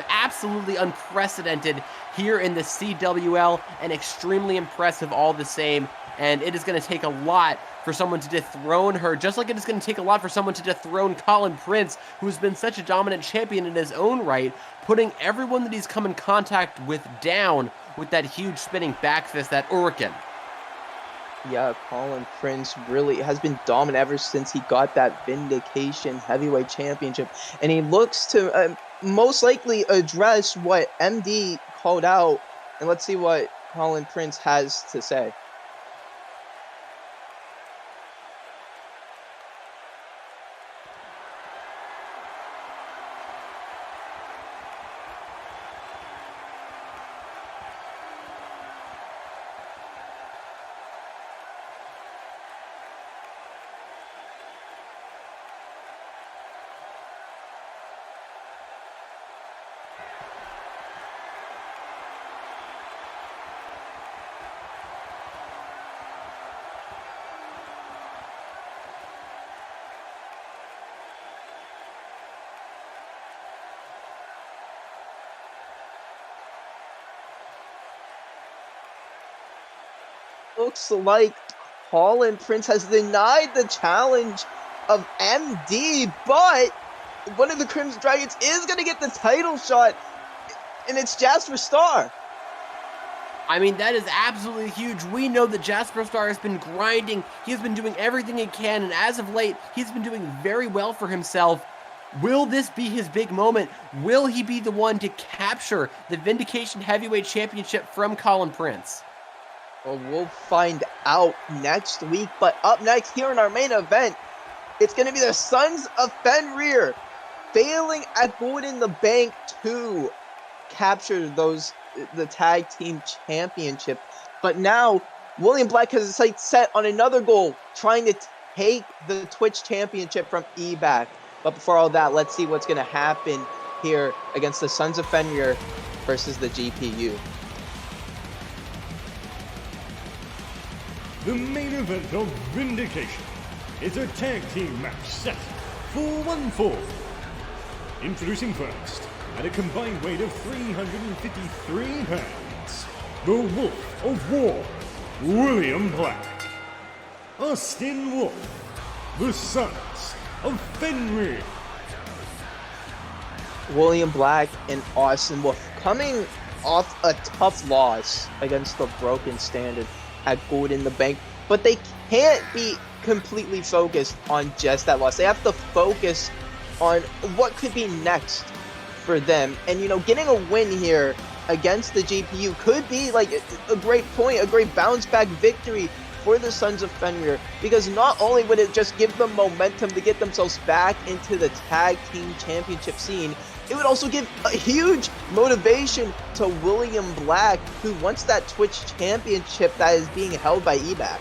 Absolutely unprecedented here in the CWL, and extremely impressive all the same. And it is going to take a lot for someone to dethrone her, just like it is going to take a lot for someone to dethrone Colin Prince, who's been such a dominant champion in his own right, putting everyone that he's come in contact with down with that huge spinning back fist, that Hurricane. Yeah, Colin Prince really has been dominant ever since he got that Vindication Heavyweight Championship. And he looks to most likely address what MD called out. And let's see what Colin Prince has to say. Looks like Colin Prince has denied the challenge of MD, but one of the Crimson Dragons is going to get the title shot, and it's Jasper Star. I mean, that is absolutely huge. We know that Jasper Star has been grinding. He has been doing everything he can, and as of late, he's been doing very well for himself. Will this be his big moment? Will he be the one to capture the Vindication Heavyweight Championship from Colin Prince? Well, we'll find out next week. But up next here in our main event, it's going to be the Sons of Fenrir failing at Gold in the Bank to capture the tag team championship. But now William Black has his sights set on another goal, trying to take the Twitch championship from eBack. But before all that, let's see what's going to happen here against the Sons of Fenrir versus the GPU. The main event of Vindication is a tag team match set for 1 fall. Introducing first, at a combined weight of 353 pounds, the Wolf of War, William Black. Austin Wolf, the Sons of Fenrir. William Black and Austin Wolf coming off a tough loss against the Broken Standard at Gold in the Bank, but they can't be completely focused on just that loss. They have to focus on what could be next for them. And, you know, getting a win here against the GPU could be like a great point, a great bounce back victory for the Sons of Fenrir, because not only would it just give them momentum to get themselves back into the tag team championship scene, it would also give a huge motivation to William Black, who wants that Twitch championship that is being held by eBack.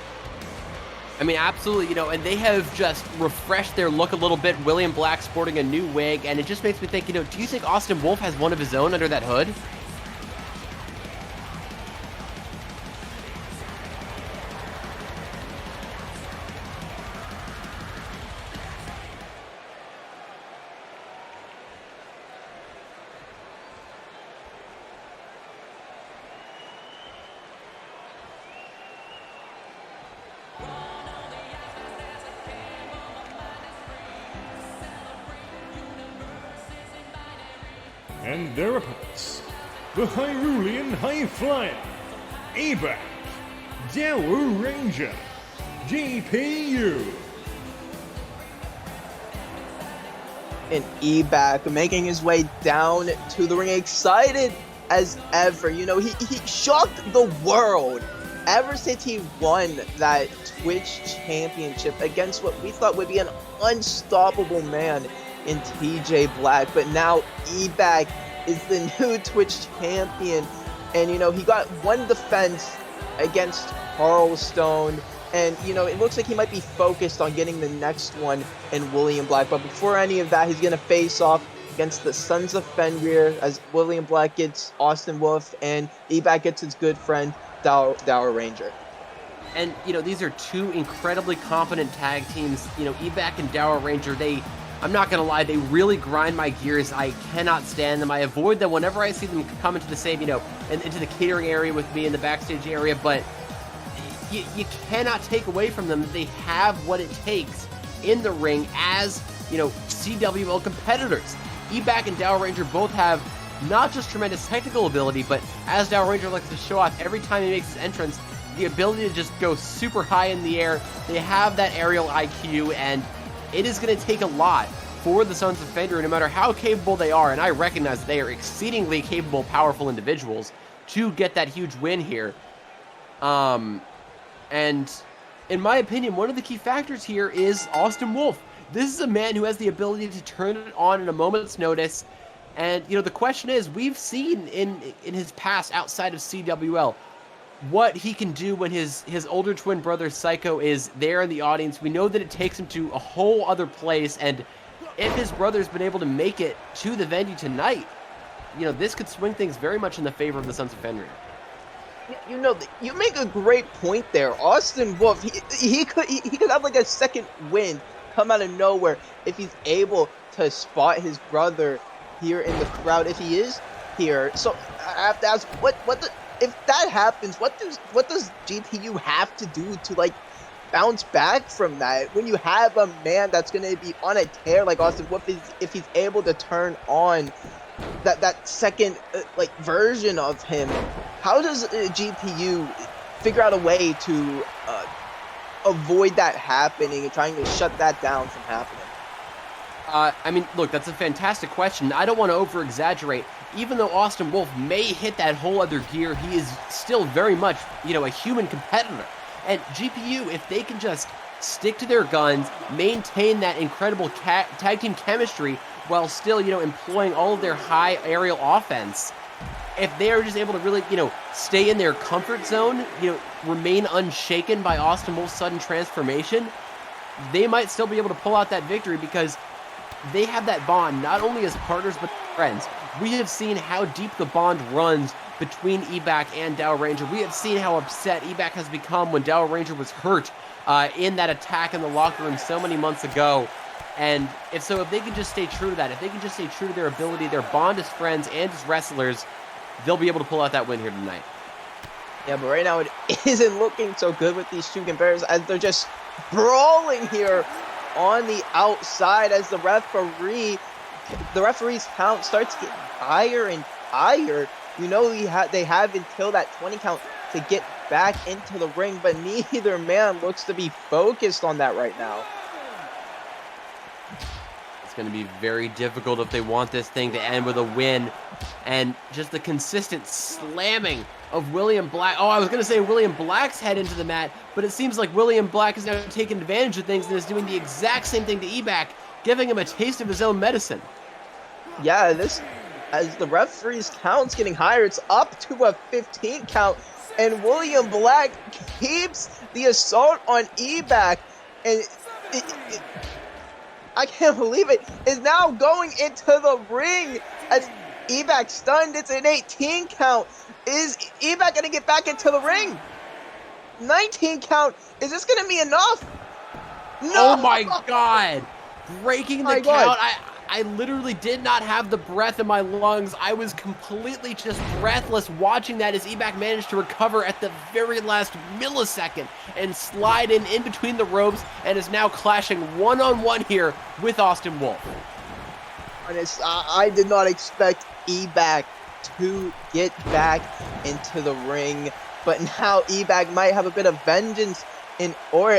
I mean, absolutely, you know, and they have just refreshed their look a little bit. William Black sporting a new wig, and it just makes me think, you know, do you think Austin Wolf has one of his own under that hood? And their opponents, the Hyrulean High Flyer, eBack, Dower Ranger, GPU. And eBack making his way down to the ring, excited as ever. You know, he shocked the world ever since he won that Twitch championship against what we thought would be an unstoppable man in TJ Black. But now eBack is the new Twitch champion, and you know, he got one defense against Carl Stone, and you know, it looks like he might be focused on getting the next one in William Black. But before any of that, he's gonna face off against the Sons of Fenrir, as William Black gets Austin Wolf and eBack gets his good friend Dower Ranger. And, you know, these are two incredibly competent tag teams. You know, eBack and Dower Ranger, I'm not going to lie, they really grind my gears. I cannot stand them. I avoid them whenever I see them come into the same, you know, into the catering area with me in the backstage area. But you cannot take away from them that they have what it takes in the ring as, you know, CWL competitors. eBack and Dower Ranger both have not just tremendous technical ability, but as Dower Ranger likes to show off every time he makes his entrance, the ability to just go super high in the air. They have that aerial IQ, and it is going to take a lot for the Sons of Fenrir, no matter how capable they are, and I recognize that they are exceedingly capable, powerful individuals, to get that huge win here. And in my opinion, one of the key factors here is Austin Wolf. This is a man who has the ability to turn it on in a moment's notice. And, you know, the question is, we've seen in his past outside of CWL what he can do when his older twin brother Psycho is there in the audience. We know that it takes him to a whole other place, and if his brother's been able to make it to the venue tonight, you know, this could swing things very much in the favor of the Sons of Fenrir. You know, you make a great point there. Austin Wolf, he could have like a second wind come out of nowhere if he's able to spot his brother here in the crowd, if he is here. So I have to ask, if that happens, what does GPU have to do to like bounce back from that? When you have a man that's going to be on a tear like Austin Wolf, if he's able to turn on that second like version of him, how does GPU figure out a way to avoid that happening and trying to shut that down from happening? I mean, look, that's a fantastic question. I don't want to over-exaggerate. Even though Austin Wolf may hit that whole other gear, he is still very much, you know, a human competitor. And GPU, if they can just stick to their guns, maintain that incredible tag team chemistry while still, you know, employing all of their high aerial offense, if they are just able to really, you know, stay in their comfort zone, you know, remain unshaken by Austin Wolf's sudden transformation, they might still be able to pull out that victory, because they have that bond not only as partners but friends. We have seen how deep the bond runs between eBack and Dower Ranger. We have seen how upset eBack has become when Dower Ranger was hurt in that attack in the locker room so many months ago. And if they can just stay true to that, if they can just stay true to their ability, their bond as friends and as wrestlers, they'll be able to pull out that win here tonight. Yeah, but right now it isn't looking so good with these two competitors, as they're just brawling here on the outside as the referee's count starts getting higher and higher. You know they have until that 20 count to get back into the ring, but neither man looks to be focused on that right now. It's going to be very difficult if they want this thing to end with a win. And just the consistent slamming of William Black. Oh, I was going to say William Black's head into the mat, but it seems like William Black is now taking advantage of things and is doing the exact same thing to Ebak, giving him a taste of his own medicine. Yeah, as the referee's count's getting higher, it's up to a 15 count, and William Black keeps the assault on Ebak, and I can't believe it, is now going into the ring as Ebak stunned. It's an 18 count. Is Ebak going to get back into the ring? 19 count. Is this going to be enough? No! Oh my God! Breaking the God. count. I literally did not have the breath in my lungs. I was completely just breathless watching that as Ebak managed to recover at the very last millisecond and slide in between the ropes and is now clashing one-on-one here with Austin Wolf. I did not expect Ebak to get back into the ring, but now Ebak might have a bit of vengeance in order.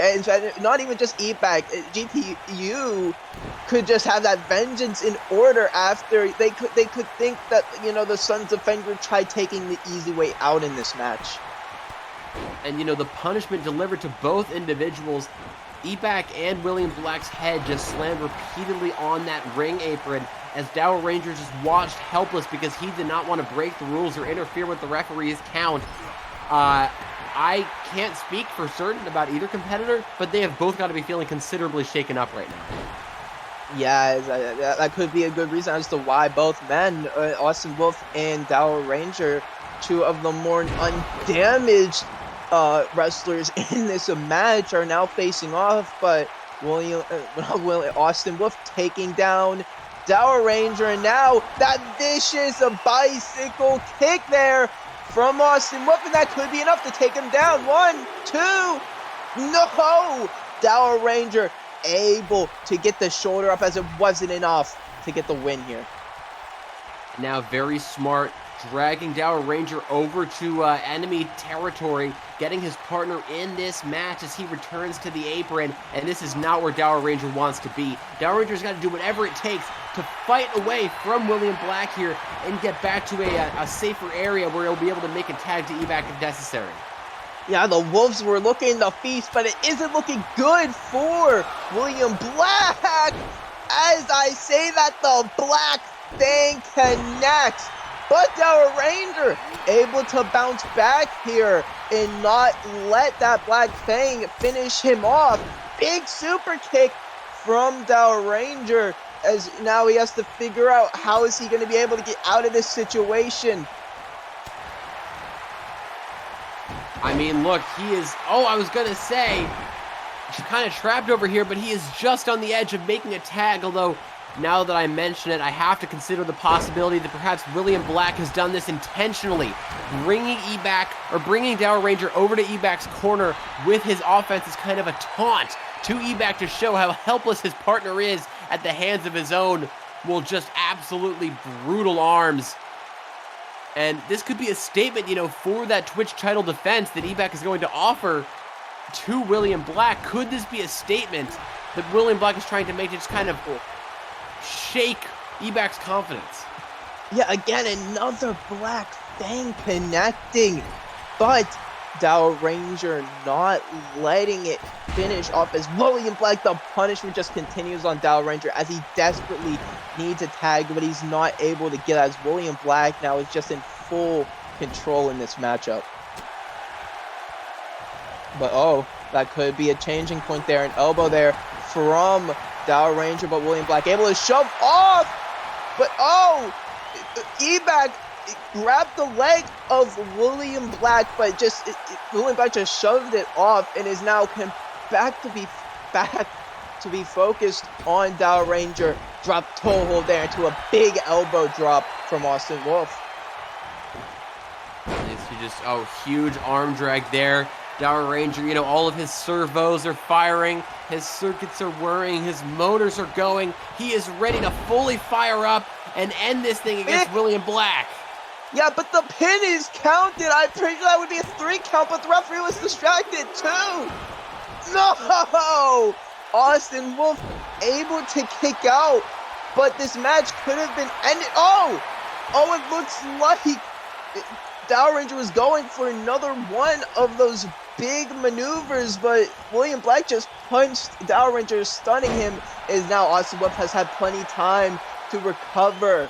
Not even just Ebak, GTU could just have that vengeance in order after they could think that, you know, the Sons of Fenrir tried taking the easy way out in this match. And, you know, the punishment delivered to both individuals, Ebak and William Black's head just slammed repeatedly on that ring apron as Dow Ranger just watched helpless because he did not want to break the rules or interfere with the referee's count. I can't speak for certain about either competitor, but they have both got to be feeling considerably shaken up right now. Yeah, that could be a good reason as to why both men, Austin Wolf and Dow Ranger, two of the more undamaged wrestlers in this match, are now facing off, but Austin Wolf taking down Dow Ranger, and now that vicious bicycle kick there from Austin Wolf, and that could be enough to take him down. 1, 2, no! Dow Ranger able to get the shoulder up as it wasn't enough to get the win here. Now very smart, dragging Dow Ranger over to enemy territory, getting his partner in this match as he returns to the apron, and this is not where Dow Ranger wants to be. Dow Ranger's got to do whatever it takes to fight away from William Black here and get back to a safer area where he'll be able to make a tag to Ebak if necessary. Yeah, the Wolves were looking to feast, but it isn't looking good for William Black. As I say that, the Black Thing connects. But Dow Ranger able to bounce back here and not let that Black Fang finish him off. Big super kick from Dow Ranger, as now he has to figure out how is he going to be able to get out of this situation. I mean, look, he is, I was going to say, kind of trapped over here, but he is just on the edge of making a tag, although now that I mention it, I have to consider the possibility that perhaps William Black has done this intentionally, bringing Dow Ranger over to Ebak's corner with his offense as kind of a taunt to Ebak to show how helpless his partner is at the hands of his own, just absolutely brutal arms. And this could be a statement, for that Twitch title defense that Ebak is going to offer to William Black. Could this be a statement that William Black is trying to make to just kind of shake Ebak's confidence? Yeah, again, another Black Fang connecting, but Dow Ranger not letting it finish off as William Black, the punishment just continues on Dow Ranger as he desperately needs a tag, but he's not able to get as William Black now is just in full control in this matchup. But that could be a changing point there, an elbow there from Dow Ranger, but William Black able to shove off, but Ebak grabbed the leg of William Black, but William Black just shoved it off and is now back to be focused on Dow Ranger. Drop toe hold there into a big elbow drop from Austin Wolf. Huge arm drag there Dower Ranger, you know, all of his servos are firing, his circuits are whirring, his motors are going. He is ready to fully fire up and end this thing against William Black. Yeah, but the pin is counted. I'm pretty sure that would be a 3 count, but the referee was distracted too. No! Austin Wolf able to kick out, but this match could have been ended. Oh, it looks like Dower Ranger was going for another one of those big maneuvers, but William Black just punched Dower Ranger, stunning him. As now Austin Wolf has had plenty time to recover,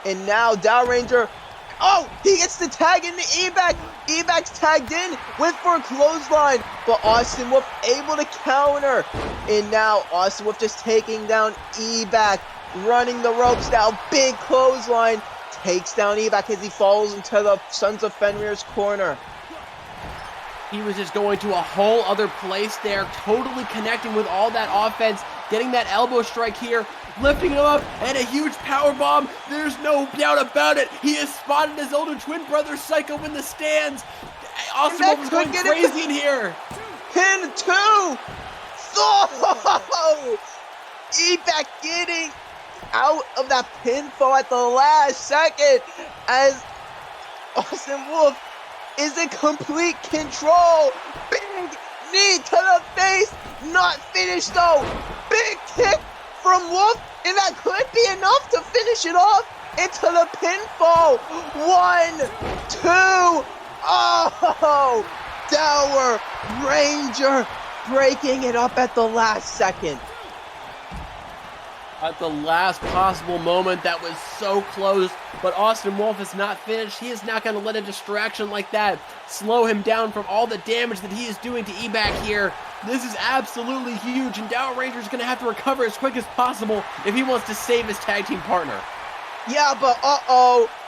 and now Dower Ranger. Oh, he gets the tag in the E-back. E-back's tagged in, went for a clothesline, but Austin Wolf able to counter. And now Austin Wolf just taking down E-back, running the ropes now. Big clothesline, takes down E-back as he falls into the Sons of Fenrir's corner. He was just going to a whole other place there, totally connecting with all that offense, getting that elbow strike here, lifting him up, and a huge power bomb. There's no doubt about it. He has spotted his older twin brother, Psycho, in the stands. Austin Wolf is going crazy in here. Pin 2. Oh! E-back getting out of that pinfall at the last second as Austin Wolf is in complete control. Big knee to the face. Not finished though. Big kick from Wolf, and that could be enough to finish it off into the pinfall. 1, 2. Oh! Dower Ranger breaking it up at the last second. At the last possible moment, that was so close, but Austin Wolf is not finished. He is not going to let a distraction like that slow him down from all the damage that he is doing to E-back here. This is absolutely huge, and Dower Ranger is going to have to recover as quick as possible if he wants to save his tag team partner. Yeah, but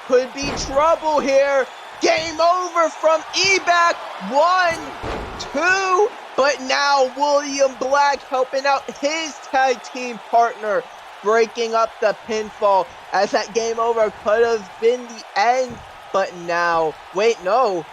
could be trouble here. Game over from E-back. 1, 2, but now William Black helping out his tag team partner, breaking up the pinfall, as that game over could have been the end. But now, wait, no.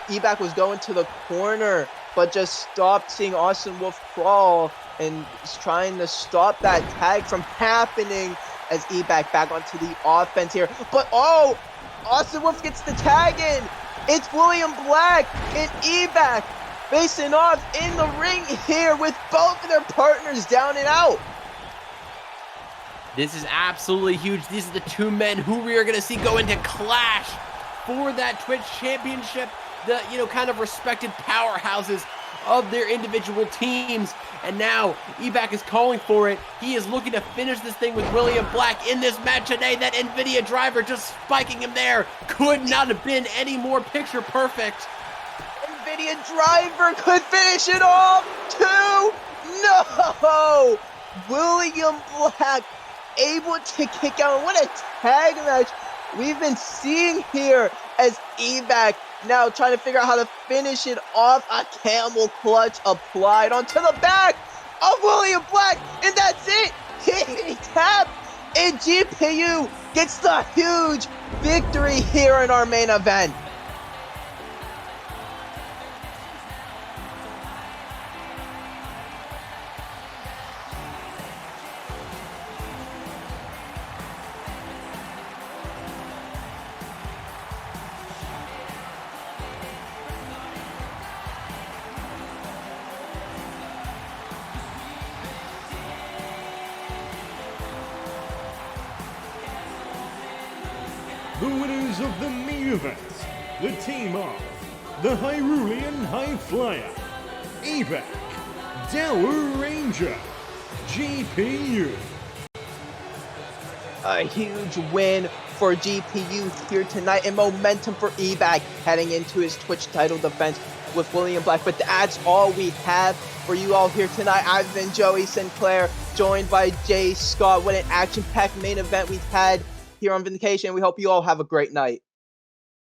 E-back was going to the corner, but just stopped seeing Austin Wolf crawl and is trying to stop that tag from happening as E-back back onto the offense here. But Austin Wolf gets the tag in. It's William Black and E-back facing off in the ring here with both of their partners down and out. This is absolutely huge. These are the two men who we are going to see go into clash for that Twitch Championship. The, kind of respected powerhouses of their individual teams. And now E-back is calling for it. He is looking to finish this thing with William Black in this match today. That NVIDIA driver just spiking him there could not have been any more picture perfect. NVIDIA driver could finish it off. 2. No! William Black able to kick out. What a tag match we've been seeing here as E-back now trying to figure out how to finish it off. A camel clutch applied onto the back of William Black, and that's it. He tapped, and GPU gets the huge victory here in our main event. The winners of the main event, the team of the Hyrulean High Flyer, E-back, Dower Ranger, GPU. A huge win for GPU here tonight, and momentum for E-back heading into his Twitch title defense with William Black. But that's all we have for you all here tonight. I've been Joey Sinclair, joined by Jay Scott. What an action-packed main event we've had here on Vindication. We hope you all have a great night.